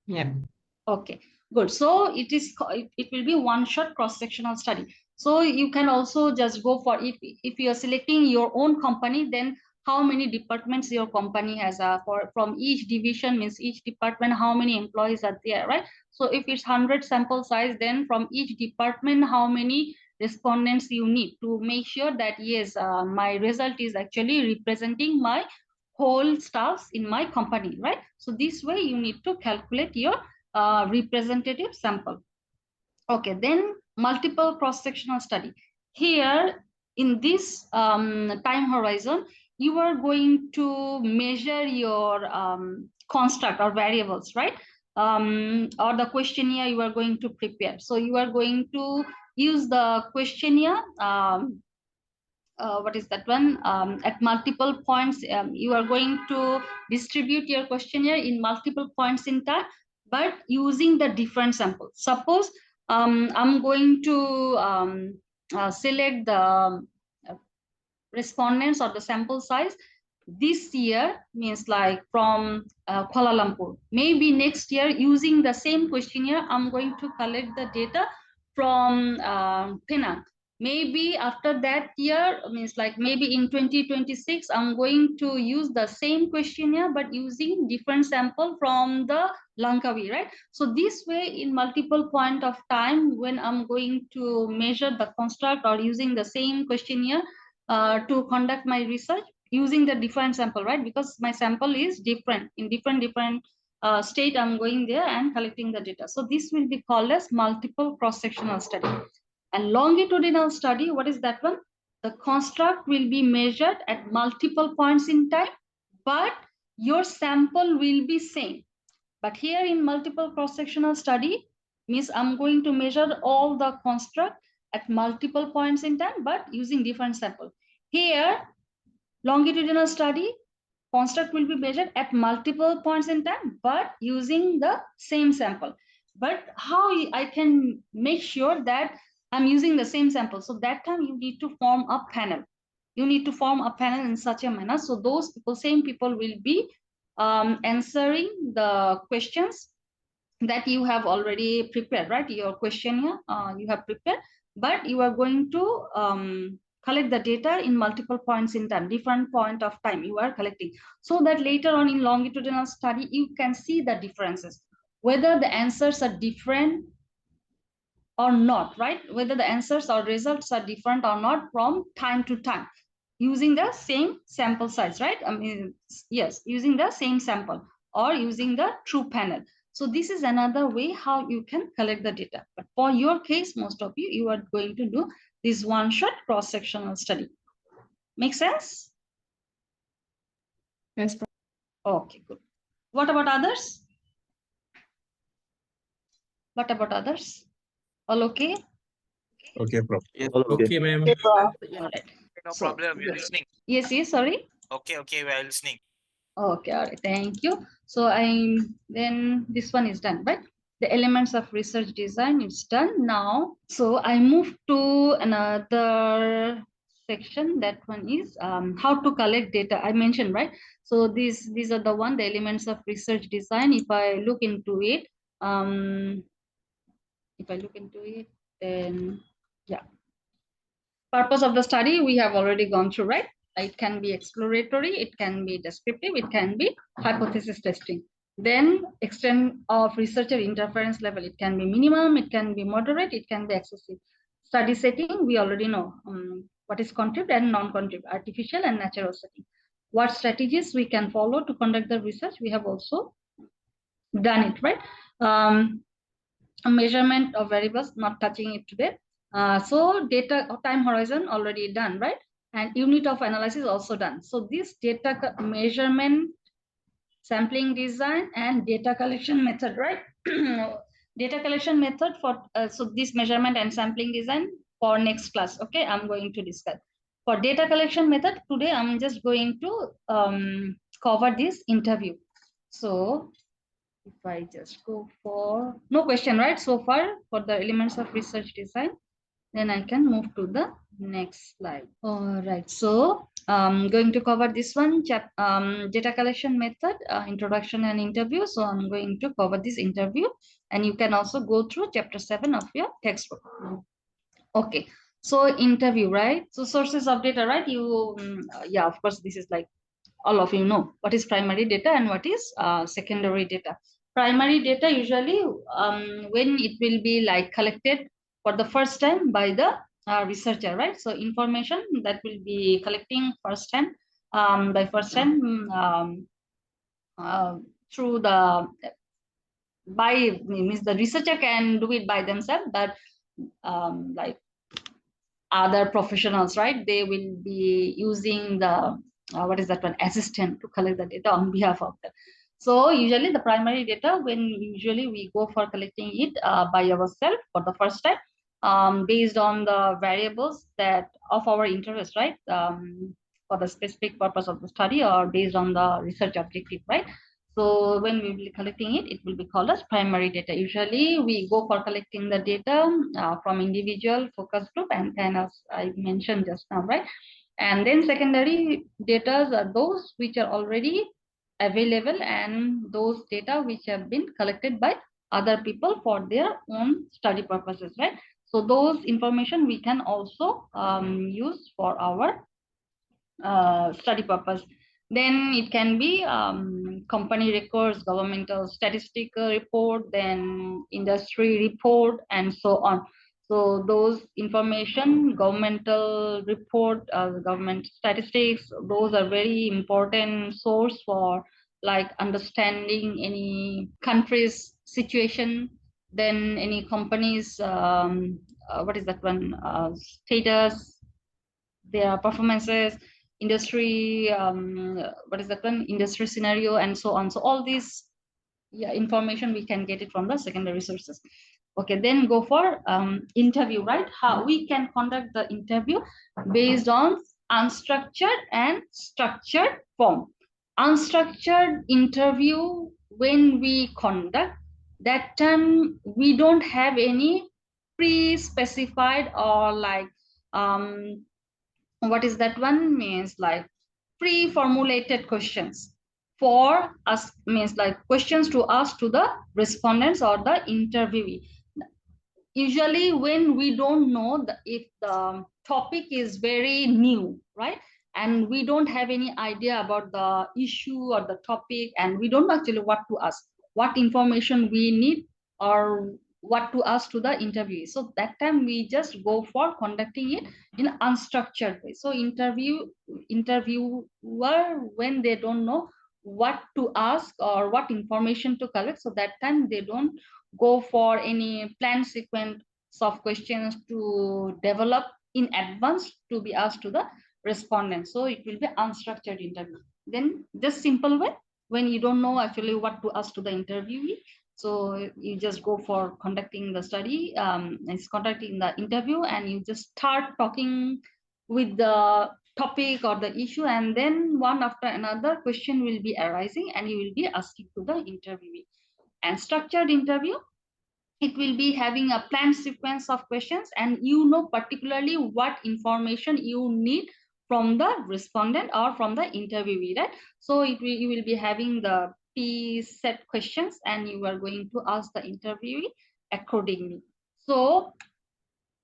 Yeah. Okay, good. So it will be one-shot cross-sectional study. So you can also just go for if you are selecting your own company, then how many departments your company has from each division means each department, how many employees are there, right? So if it's 100 sample size, then from each department, how many respondents you need to make sure that yes, my result is actually representing my whole staffs in my company, right? So this way you need to calculate your representative sample. Okay, then multiple cross-sectional study. Here in this time horizon, you are going to measure your construct or variables, right? Or the questionnaire you are going to prepare. So you are going to use the questionnaire what is that one at multiple points. You are going to distribute your questionnaire in multiple points in time, but using the different samples. Suppose I'm going to select the respondents or the sample size this year means like from Kuala Lumpur. Maybe next year using the same questionnaire, I'm going to collect the data from Penang. Maybe after that year means like maybe in 2026, I'm going to use the same questionnaire but using different sample from the Langkawi, right? So this way in multiple point of time when I'm going to measure the construct or using the same questionnaire to conduct my research using the different sample, right? Because my sample is different in different state. I'm going there and collecting the data. So this will be called as multiple cross-sectional study. And longitudinal study, what is that one? The construct will be measured at multiple points in time, but your sample will be same. But here in multiple cross-sectional study means I'm going to measure all the construct at multiple points in time, but using different sample. Here, longitudinal study, construct will be measured at multiple points in time, but using the same sample. But how I can make sure that I'm using the same sample? So that time you need to form a panel. You need to form a panel in such a manner. So those people, same people will be answering the questions that you have already prepared, right? Your questionnaire you have prepared, but you are going to collect the data in multiple points in time, different point of time you are collecting, so that later on in longitudinal study, you can see the differences, whether the answers are different or not, right? Whether the answers or results are different or not from time to time, using the same sample size, right? I mean, yes, using the same sample or using the true panel. So this is another way how you can collect the data. But for your case, most of you are going to do this one-shot cross-sectional study. Make sense? Yes. Okay, good. What about others? What about others? All okay? Okay, Prof. Yes. All okay. Okay, ma'am. All right. No So, problem. We are listening. yes, sorry. Okay, we are listening. Okay, all right, thank you. So then this one is done, right? The elements of research design is done now. So I move to another section. That one is how to collect data. I mentioned, right? So these are the elements of research design. If I look into it, then yeah. Purpose of the study we have already gone through, right? It can be exploratory, it can be descriptive, it can be hypothesis testing. Then extent of researcher interference level, it can be minimum, it can be moderate, it can be excessive. Study setting, we already know what is contrived and non-contrived, artificial and natural setting. What strategies we can follow to conduct the research, we have also done it, right? Measurement of variables, not touching it today. So data time horizon already done, right? And unit of analysis also done. So this data measurement, sampling design, and data collection method, right? Data collection method for so this measurement and sampling design for next class. Okay, I'm going to discuss. For data collection method today, I'm just going to cover this interview. So if I just go for no question, right? So far for the elements of research design, then I can move to the next slide. All right, so I'm going to cover this one, data collection method, introduction and interview. So I'm going to cover this interview, and you can also go through chapter 7 of your textbook. Okay, so interview, right? So sources of data, right? Yeah, of course, this is like all of you know what is primary data and what is secondary data. Primary data usually when it will be like collected for the first time by the researcher, right? So information that will be collecting first time by first time through the by means the researcher can do it by themselves, but like other professionals, right? They will be using the what is that one, assistant to collect the data on behalf of them. So usually the primary data, when usually we go for collecting it by ourselves for the first time, based on the variables that of our interest, right? For the specific purpose of the study or based on the research objective, right? So when we will be collecting it, it will be called as primary data. Usually we go for collecting the data from individual, focus group, and as I mentioned just now, right? And then secondary data are those which are already available and those data which have been collected by other people for their own study purposes, right? So those information we can also use for our study purpose. Then it can be company records, governmental statistical report, then industry report, and so on. So those information, governmental report, government statistics, those are very important source for like understanding any country's situation, then any company's what is that one, status, their performances, industry, what is that one, industry scenario, and so on. So all these information we can get it from the secondary sources. Okay, then go for interview, right? How we can conduct the interview based on unstructured and structured form. Unstructured interview, when we conduct that time, we don't have any pre-specified or like what is that one, means like pre-formulated questions for us, means like questions to ask to the respondents or the interviewee. Usually when we don't know if the topic is very new, right, and we don't have any idea about the issue or the topic, and we don't know actually what to ask, what information we need, or what to ask to the interviewee. So that time we just go for conducting it in unstructured way. So interviewer, when they don't know what to ask or what information to collect, so that time they don't go for any planned sequence of questions to develop in advance to be asked to the respondent. So it will be unstructured interview. Then just simple way, when you don't know actually what to ask to the interviewee, so you just go for conducting the study, it's conducting the interview, and you just start talking with the topic or the issue, and then one after another question will be arising and you will be asking to the interviewee. And structured interview, it will be having a planned sequence of questions, and you know particularly what information you need from the respondent or from the interviewee, right? So you will be having the set questions and you are going to ask the interviewee accordingly. So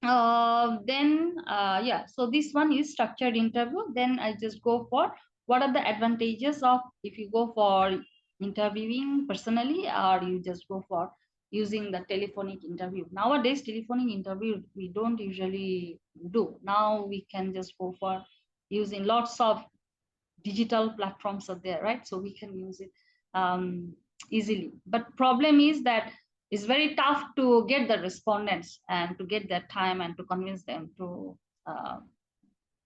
yeah, so this one is structured interview. Then I just go for what are the advantages of if you go for interviewing personally, or you just go for using the telephonic interview. Nowadays telephonic interview we don't usually do. Now we can just go for using lots of digital platforms are there, right? So we can use it easily. But problem is that it's very tough to get the respondents and to get their time and to convince them to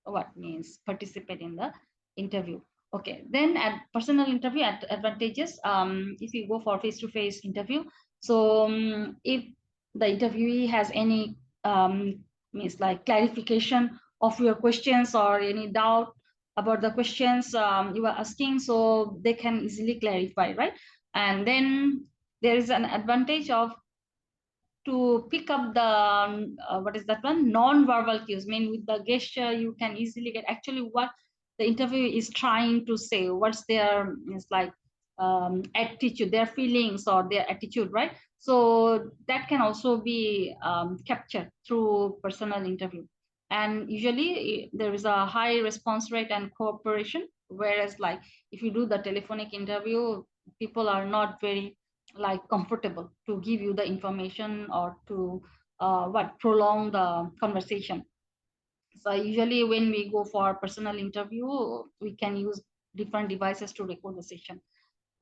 what means participate in the interview. Okay, then at personal interview at advantages, if you go for face-to-face interview, so if the interviewee has any means like clarification of your questions or any doubt about the questions you are asking, so they can easily clarify, right? And then there is an advantage of to pick up the what is that one, non-verbal cues. I mean, with the gesture you can easily get actually what the interview is trying to say, what's their is like attitude, their feelings or their attitude, right? So that can also be captured through personal interview. And usually there is a high response rate and cooperation, whereas like if you do the telephonic interview, people are not very like comfortable to give you the information or to prolong the conversation. So usually when we go for personal interview, we can use different devices to record the session.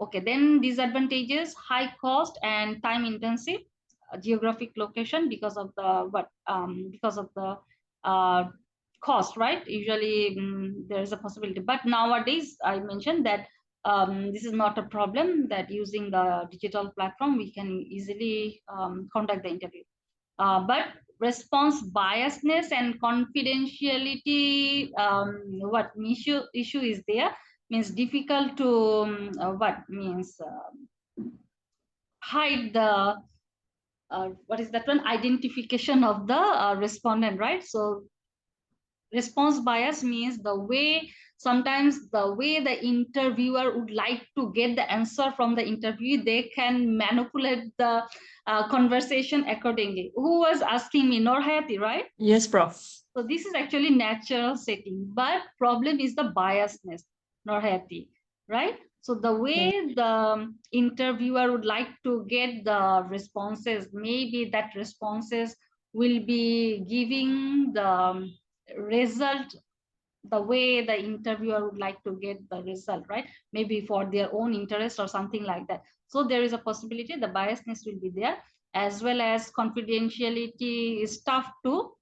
Okay, then disadvantages: high cost and time intensive, geographic location because of the because of the uh, cost, right? Usually there is a possibility, but nowadays I mentioned that this is not a problem, that using the digital platform we can easily conduct the interview. But response biasness and confidentiality, what issue is there, means difficult to what means hide the what is that one, identification of the respondent, right? So response bias means the way, sometimes the way the interviewer would like to get the answer from the interview, they can manipulate the conversation accordingly. Who was asking me? Norhayati, right? Yes, Prof. So this is actually natural setting, but problem is the biasness, Norhayati, right? So the way the interviewer would like to get the responses, maybe that responses will be giving the result the way the interviewer would like to get the result, right? Maybe for their own interest or something like that. So there is a possibility the biasness will be there, as well as confidentiality is tough to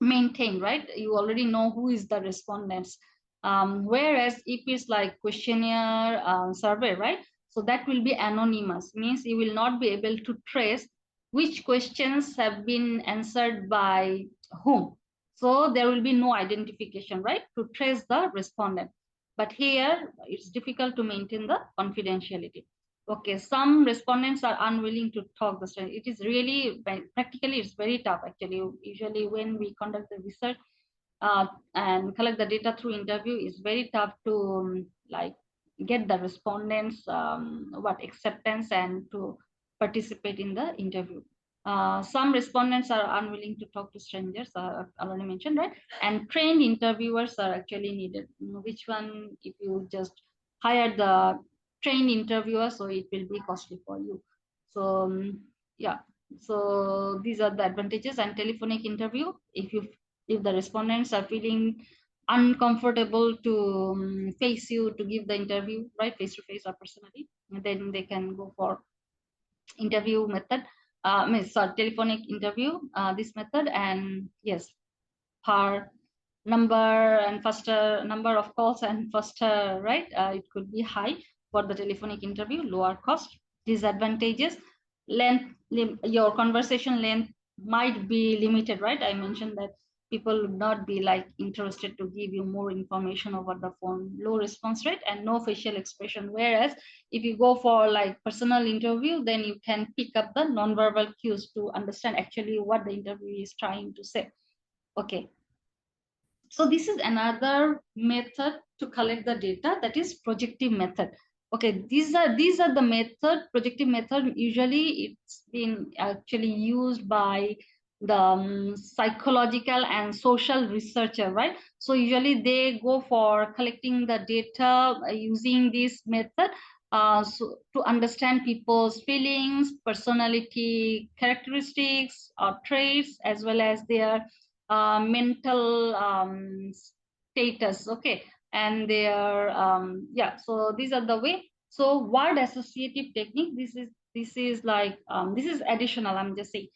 maintain, right? You already know who is the respondents. Whereas if it's like questionnaire survey, right? So that will be anonymous, means you will not be able to trace which questions have been answered by whom. So there will be no identification, right, to trace the respondent. But here it's difficult to maintain the confidentiality. Okay, some respondents are unwilling to talk the story. It is really, practically, it's very tough actually. Usually when we conduct the research and collect the data through interview, it's very tough to like get the respondents what acceptance and to participate in the interview. Some respondents are unwilling to talk to strangers, already mentioned, right? And trained interviewers are actually needed. Which one, if you just hire the trained interviewer, so it will be costly for you. So yeah, So these are the advantages. And telephonic interview, if the respondents are feeling uncomfortable to face you to give the interview, right, face to face or personally, then they can go for interview method, telephonic interview, this method. And yes, per number and faster number of calls and faster, right, it could be high for the telephonic interview, lower cost. Disadvantages, length, your conversation length might be limited, right? I mentioned that people would not be like interested to give you more information over the phone. Low response rate and no facial expression, whereas if you go for like personal interview, then you can pick up the non-verbal cues to understand actually what the interview is trying to say. Okay, so this is another method to collect the data, that is projective method. Okay, these are the method, projective method. Usually it's been actually used by the psychological and social researcher, right? So usually they go for collecting the data using this method, so to understand people's feelings, personality characteristics or traits, as well as their mental status. Okay, and their yeah, so these are the way. So word associative technique, this is like this is additional, I'm just saying.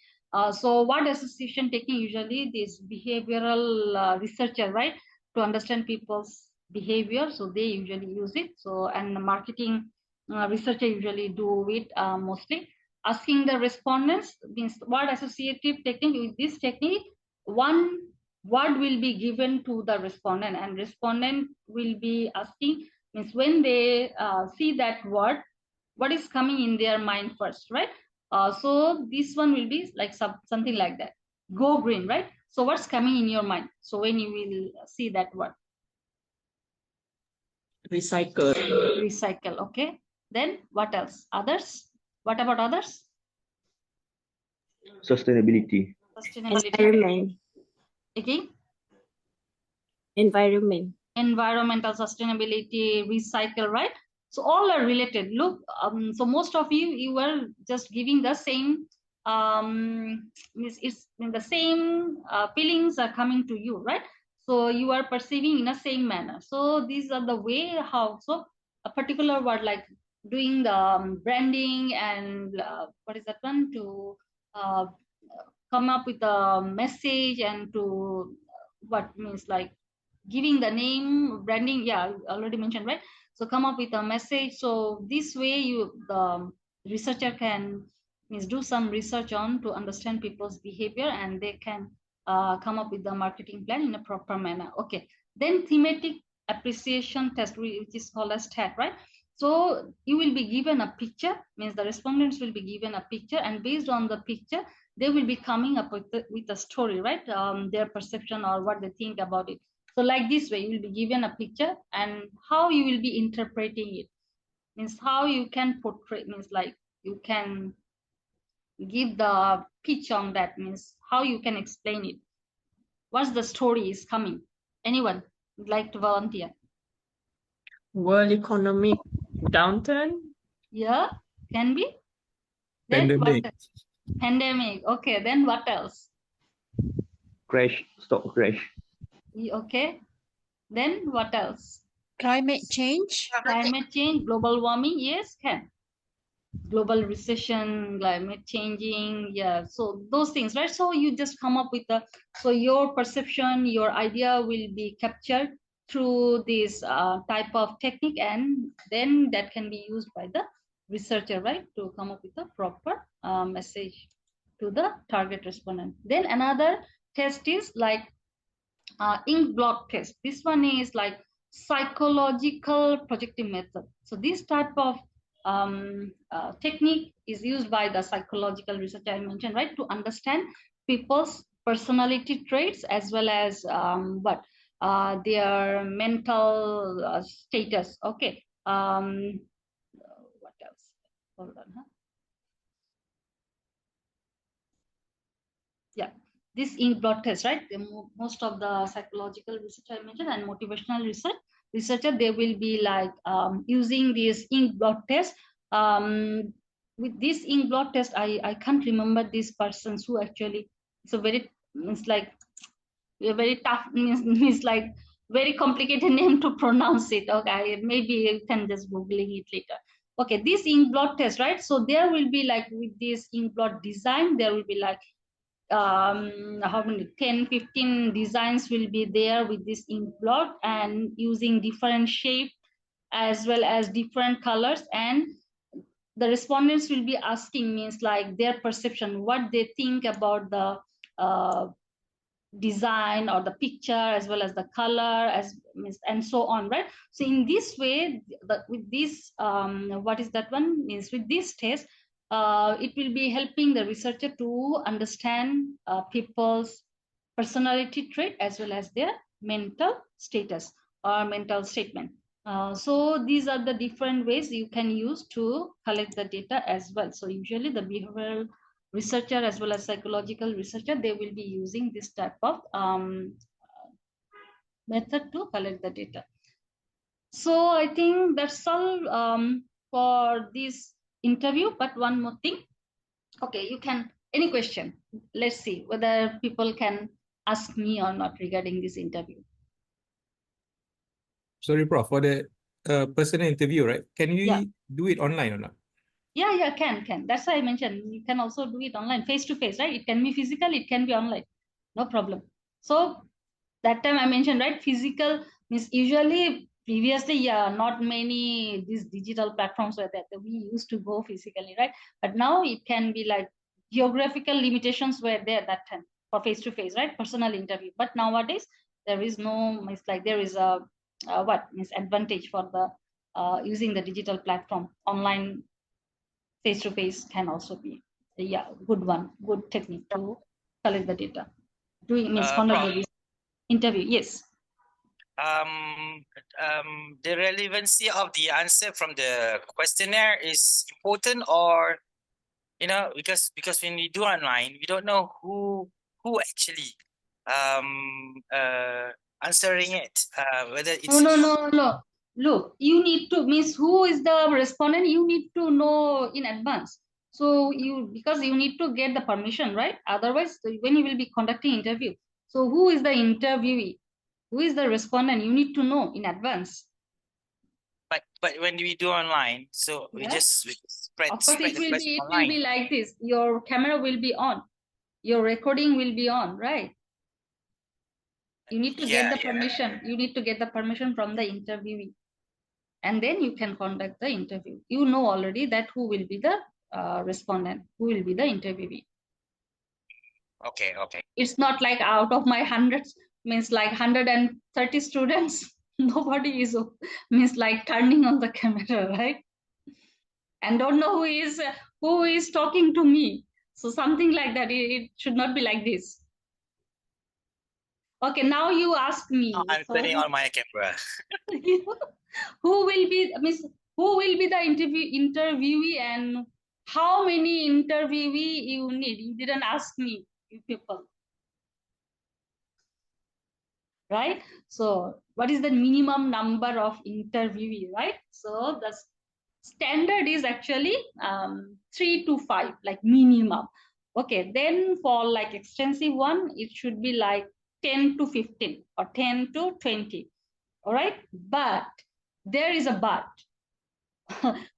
So word association technique, usually this behavioral researcher, right, to understand people's behavior, so they usually use it. So, and the marketing researcher usually do it mostly. Asking the respondents means word associative technique. With this technique, one word will be given to the respondent, and respondent will be asking, means when they see that word, what is coming in their mind first, right? So this one will be like something like that, go green, right? So what's coming in your mind, so when you will see that word? Recycle. Recycle. Okay, then what else? Others, what about others? Sustainability. Sustainability. Environment. Again? Environment. Environmental sustainability, recycle, right? So all are related. Look, so most of you were just giving the same it's the same feelings are coming to you, right? So you are perceiving in the same manner. So these are the way how, so a particular word like doing the branding and what is that one, to come up with a message and to what means like giving the name, branding, yeah, I already mentioned, right? So come up with a message. So this way you, the researcher can means do some research on to understand people's behavior, and they can come up with the marketing plan in a proper manner. Okay, then thematic appreciation test, which is called as TAT, right? So you will be given a picture, means the respondents will be given a picture, and based on the picture they will be coming up with a story, right? Their perception or what they think about it. So like this way, you will be given a picture, and how you will be interpreting it, means how you can portray, means like you can give the pitch on that, means how you can explain it. What's the story is coming? Anyone would like to volunteer? World economic downturn. Yeah, can be. Then Pandemic. what? Pandemic. Okay, then what else? Crash, stock crash. Okay, then what else? Climate change. Climate change, global warming. Yes, can. Global recession, climate changing, yeah, so those things, right? So you just come up with the, so your perception, your idea will be captured through this type of technique, and then that can be used by the researcher, right, to come up with a proper message to the target respondent. Then another test is like ink blot test. This one is like psychological projective method. So this type of technique is used by the psychological researcher I mentioned, right, to understand people's personality traits, as well as their mental status. Okay, what else? Hold on, huh? Yeah, this ink blot test, right? Most of the psychological research I mentioned and motivational researcher, they will be like using this ink blot test. with this ink blot test, I can't remember these persons who actually, it's a very, it's like a very tough, means like very complicated name to pronounce it. Okay, maybe you can just googling it later. Okay, this ink blot test, right? So there will be like, with this ink blot design, there will be like how many, 10-15 designs will be there with this ink blot, and using different shape as well as different colors. And the respondents will be asking, means like their perception, what they think about the design or the picture as well as the color, as and so on, right? So in this way, with this what is that one, means with this test, it will be helping the researcher to understand people's personality trait as well as their mental status or mental statement. So these are the different ways you can use to collect the data as well. So usually the behavioral researcher as well as psychological researcher, they will be using this type of method to collect the data. So I think that's all for this interview. But one more thing. Okay, you can, any question? Let's see whether people can ask me or not regarding this interview. Sorry, Prof, for the personal interview, right? Can we Yeah. do it online or not? Yeah, can. That's why I mentioned you can also do it online, face to face, right? It can be physical, it can be online, no problem. So that time I mentioned, right, physical means usually previously, yeah, not many these digital platforms were that we used to go physically, right? But now it can be like geographical limitations were there that time for face to face, right, personal interview. But nowadays there is no, it's like there is a what means advantage for the using the digital platform. Online face to face can also be, yeah, good one, good technique to collect the data, doing means conduct Prof, the interview. Yes. the relevancy of the answer from the questionnaire is important, or because when we do online, we don't know who actually answering it, whether it's No. Look, you need to, means who is the respondent, you need to know in advance. So you, because you need to get the permission, right? Otherwise, when you will be conducting interview, so who is the interviewee, who is the respondent, you need to know in advance. but when we do online, so we Yeah. just spread Of course, it the will question be, it online. will be like this. Your camera will be on, your recording will be on, right? You need to get the permission. You need to get the permission from the interviewee, and then you can conduct the interview. You know already that who will be the respondent, who will be the interviewee. Okay. It's not like out of my hundreds, means like 130 students, nobody is means like turning on the camera, right? And don't know who is talking to me. So something like that. It should not be like this. Okay, now you ask me. I'm turning on my camera. Who will be, means who will be the interviewee, and how many interviewee you need? You didn't ask me, you people, right? So what is the minimum number of interviewee, right? So the standard is actually 3 to 5, like minimum. Okay, then for like extensive one, it should be like 10 to 15 or 10 to 20. All right, but there is a but.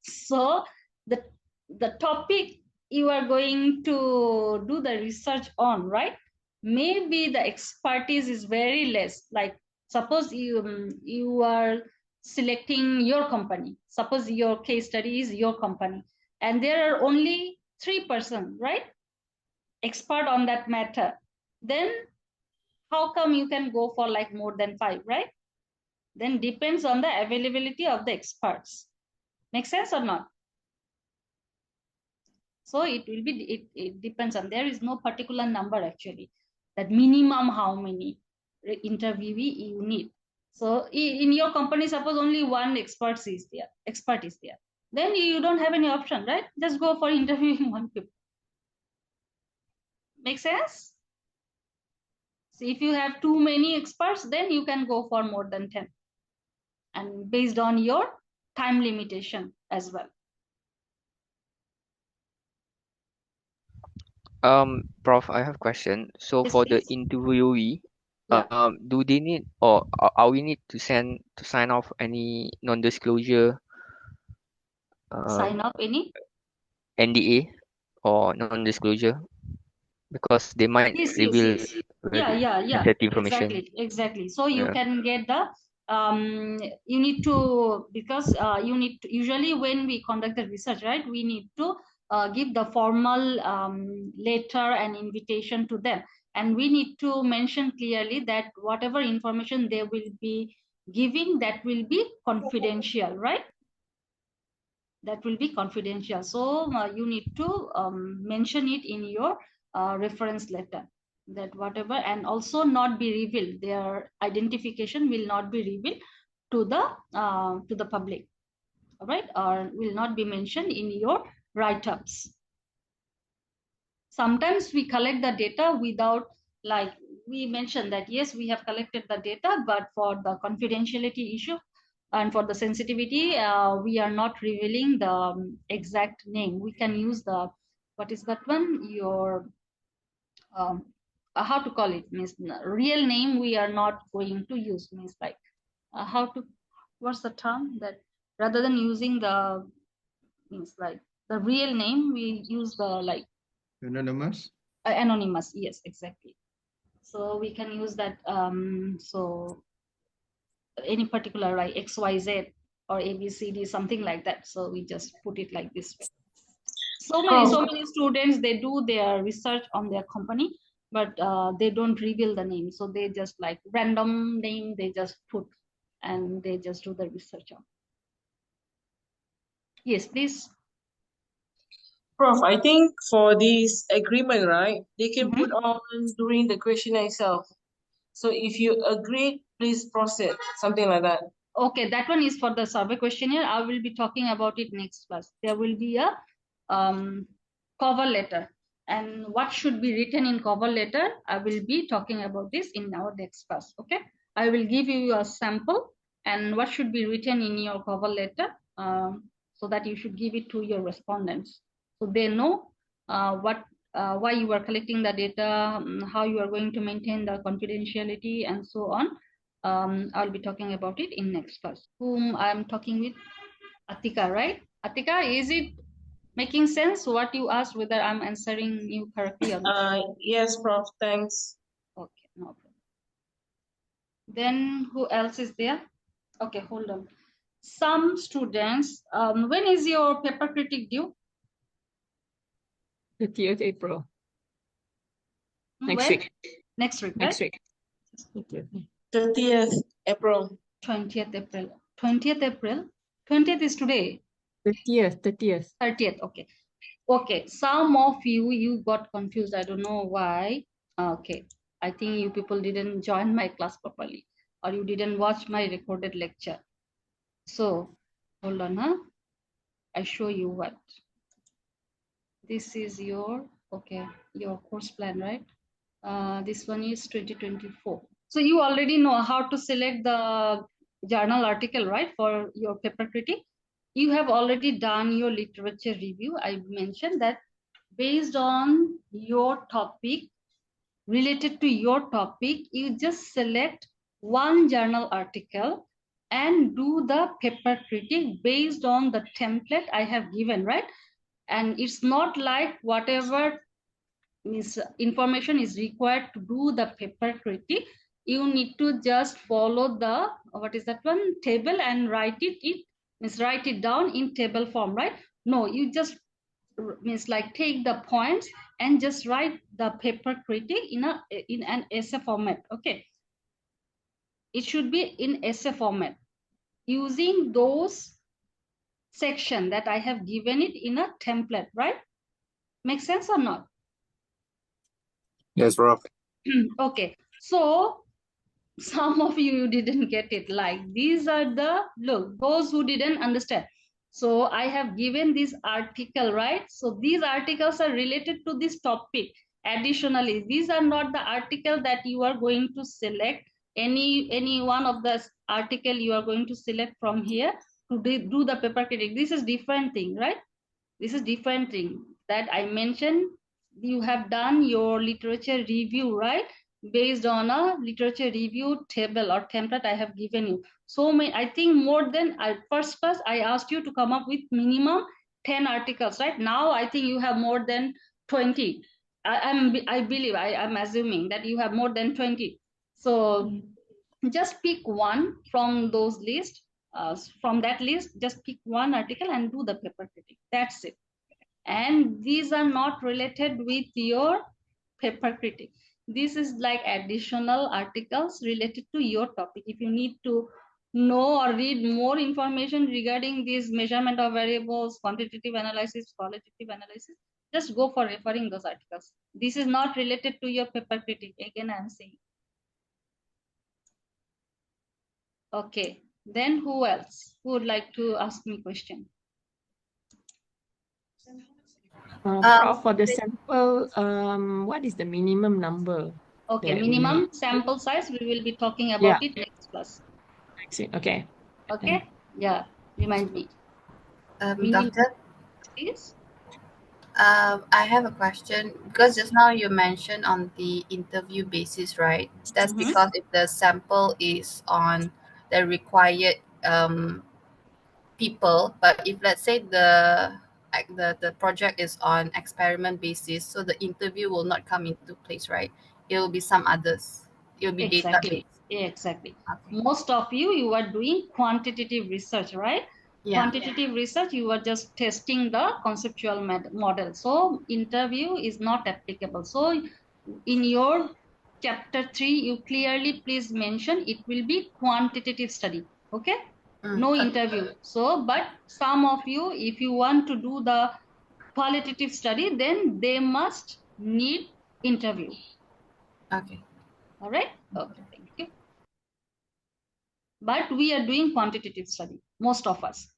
So the topic you are going to do the research on, right, maybe the expertise is very less. Like suppose you are selecting your company, suppose your case study is your company, and there are only 3 persons, right, expert on that matter. Then how come you can go for like more than 5, right? Then depends on the availability of the experts. Make sense or not? So it will be, it depends on, there is no particular number actually, that minimum how many interviewee you need. So in your company, suppose only one expert is there, then you don't have any option, right? Just go for interviewing one people. Make sense? So if you have too many experts, then you can go for more than 10, and based on your time limitation as well. Prof, I have a question. So Yes, for the please. interviewee, Yeah. do they need or are we need to sign off any non-disclosure Sign up any? NDA or non-disclosure because they might Yes, reveal yes. very Yeah. sensitive information. Exactly. So you Yeah. can get the you need to, because you need to, usually when we conduct the research, right, we need to give the formal letter and invitation to them, and we need to mention clearly that whatever information they will be giving, that will be confidential, right? That will be confidential. So you need to mention it in your reference letter, that whatever, and also not be revealed, their identification will not be revealed to the public, all right, or will not be mentioned in your write-ups. Sometimes we collect the data without, like we mentioned that yes, we have collected the data, but for the confidentiality issue and for the sensitivity, we are not revealing the exact name. We can use the, what is that one, your how to call it, means real name we are not going to use, means like how to, what's the term, that rather than using the, means like the real name, we use the like Anonymous? Anonymous, yes, exactly. So we can use that, so any particular, like XYZ or ABCD, something like that. So we just put it like this way. So many students, they do their research on their company, but they don't reveal the name. So they just like random name, they just put, and they just do the research on. Yes, please. Prof, I think for this agreement, right, they can Mhm. put on during the questionnaire itself. So if you agree, please proceed, something like that. Okay, that one is for the survey questionnaire. I will be talking about it next class. There will be a cover letter, and what should be written in cover letter, I will be talking about this in our next class. Okay, I will give you a sample and what should be written in your cover letter, so that you should give it to your respondents, so they know why you are collecting the data, how you are going to maintain the confidentiality, and so on. I'll be talking about it in next class. Whom I'm talking with? Atika, right? Atika, is it making sense what you asked, whether I'm answering you correctly or not? Yes, Prof, thanks. Okay, no problem. Then who else is there? Okay, hold on. Some students, when is your paper critic due? 30th April. Next When? week. Next week, Next right? week. 30th April. 20th April. 20th April? 20th is today. 30th. 30th, okay. Okay, some of you got confused. I don't know why. Okay, I think you people didn't join my class properly, or you didn't watch my recorded lecture. So, hold on, huh? I show you what. This is your, okay, your course plan, right? This one is 2024. So you already know how to select the journal article, right, for your paper critic. You have already done your literature review. I mentioned that based on your topic, related to your topic, you just select one journal article and do the paper critic based on the template I have given, right? And it's not like whatever information is required to do the paper critic, you need to just follow the, what is that one, table, and write it down in table form, right? No, you just means like take the points and just write the paper critic in an essay format. Okay, it should be in essay format using those section that I have given it in a template, right? Make sense or not? Yes, Prof. Okay, so some of you didn't get it, like these are the, look, those who didn't understand. So I have given this article, right? So these articles are related to this topic. Additionally, these are not the article that you are going to select, any one of the article you are going to select from here to do the paper critic. This is different thing, right? This is different thing that I mentioned you have done your literature review, right? Based on a literature review table or template I have given you. So I think more than first I asked you to come up with minimum 10 articles, right? Now I think you have more than 20. I believe, I'm assuming that you have more than 20. So just pick one from those list. From that list, just pick one article and do the paper critique. That's it. And these are not related with your paper critique. This is like additional articles related to your topic. If you need to know or read more information regarding this measurement of variables, quantitative analysis, qualitative analysis, just go for referring those articles. This is not related to your paper critique. Again, I'm saying. Okay, then who else who would like to ask me question? Prof, for the sample, what is the minimum number? Okay, that we minimum need? sample size, we will be talking about Yeah. it next class. Okay. Okay, yeah, remind me. Doctor, Please. I have a question because just now you mentioned on the interview basis, right? That's because if the sample is on the required people, but if let's say the project is on experiment basis, so the interview will not come into place, right? It will be some others. It will be Exactly. database. Exactly. Okay. Most of you are doing quantitative research, right? Yeah. Quantitative research, you are just testing the conceptual model. So interview is not applicable. So in your chapter 3, you clearly please mention it will be quantitative study. Okay. No interview. So, but some of you, if you want to do the qualitative study, then they must need interview. Okay. All right. Okay. Thank you. But we are doing quantitative study, most of us.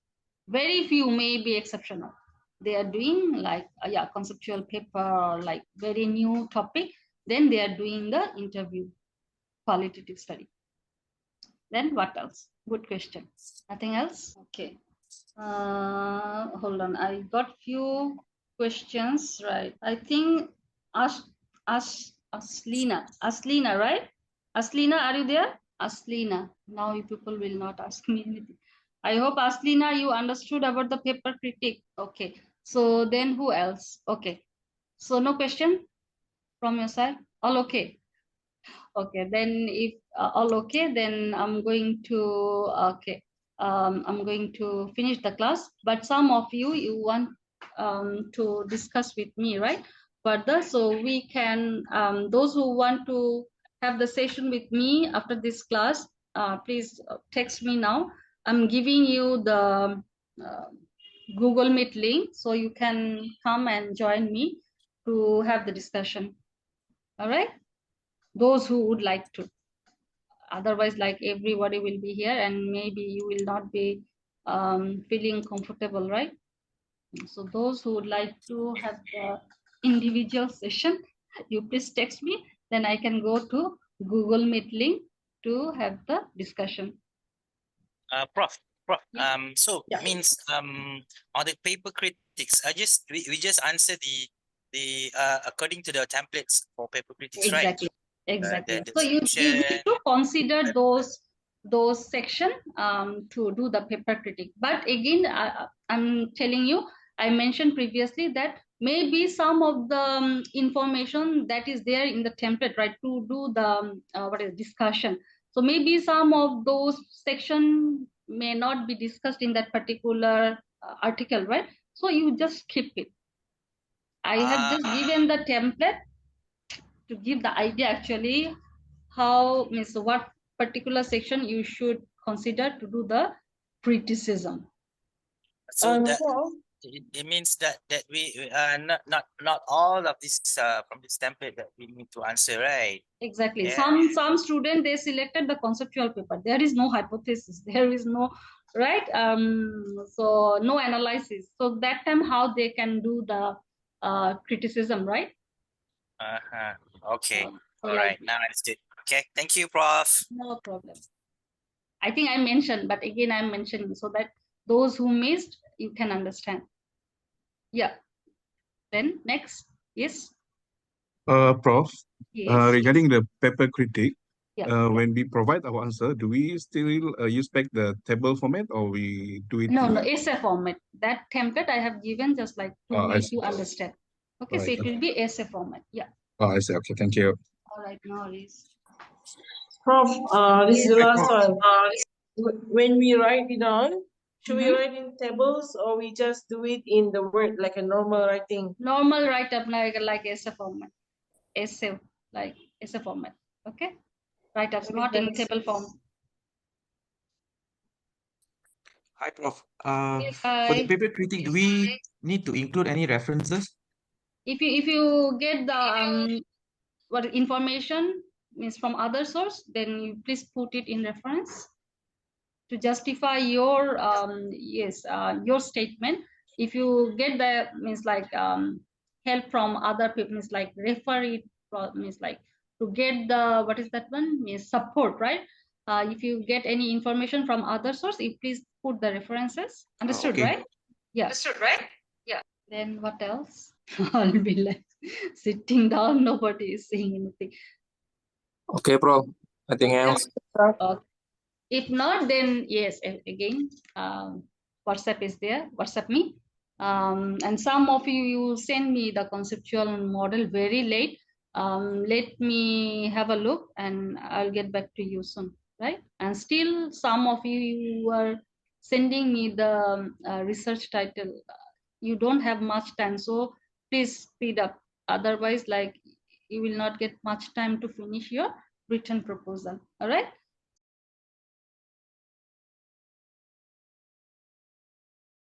Very few may be exceptional. They are doing like conceptual paper or like very new topic. Then they are doing the interview, qualitative study. Then what else? Good question. Nothing else? Okay. Hold on. I got few questions, right? I think Aslina, right? Aslina, are you there? Aslina. Now you people will not ask me anything. I hope Aslina, you understood about the paper critique. Okay. So then who else? Okay. So no question from your side? All okay. Okay, then if all okay, then I'm going to I'm going to finish the class. But some of you want to discuss with me, right? Further, so we can those who want to have the session with me after this class, please text me now. I'm giving you the Google Meet link, so you can come and join me to have the discussion. All right, those who would like to. Otherwise, like everybody will be here and maybe you will not be feeling comfortable, right? So those who would like to have the individual session, you please text me, then I can go to Google Meet link to have the discussion. Prof, Yeah. so Yeah. means on the paper critics, we just answer the according to the templates for paper critics, Exactly. right? Exactly. The So you need to consider those section to do the paper critique. But again, I'm telling you, I mentioned previously that maybe some of the information that is there in the template, right, to do the discussion. So maybe some of those section may not be discussed in that particular article, right? So you just keep it. I have just given the template to give the idea actually how means what particular section you should consider to do the criticism. So that it means that we not all of this from this template that we need to answer, right? Exactly. Yeah. Some student they selected the conceptual paper. There is no hypothesis. There is no right. So no analysis. So that time how they can do the criticism, right? Okay. So All right. Now I understood. Okay. Thank you, Prof. No problem. I think I mentioned, but again I'm mentioning so that those who missed, you can understand. Yeah. Then next, yes. Prof, Yes. regarding the paper critique, Yeah. when we provide our answer, do we still use back the table format or we do it No, in no, essay format. That template I have given just like to I make see. you understand. Okay, so Right. it will be essay format. Yeah. I see. Okay, thank you. All right, no worries. Prof, this is the Hey, last Prof. one. When we write it down, should we Mhm. write in tables or we just do it in the Word like a normal writing? Normal write up like essay format. Essay like essay format. Okay. Write ups, Okay, not in thanks. table form. Hi, Prof. Yes, For the hi. paper critique, do we need to include any references? If you get the what information means from other source, then you please put it in reference to justify your your statement. If you get the means like help from other people, means like refer it means like to get the what is that one means support, right? If you get any information from other source, you please put the references. Understood, Okay. right? Yeah. Understood, right? Yeah. Then what else? I'll be like sitting down, nobody is saying anything. Okay, Prof. Nothing else. Okay. If not, then yes, again, WhatsApp is there. WhatsApp me. And some of you send me the conceptual model very late. Let me have a look and I'll get back to you soon, right? And still some of you are sending me the research title. You don't have much time, so please speed up. Otherwise, like you will not get much time to finish your written proposal. All right.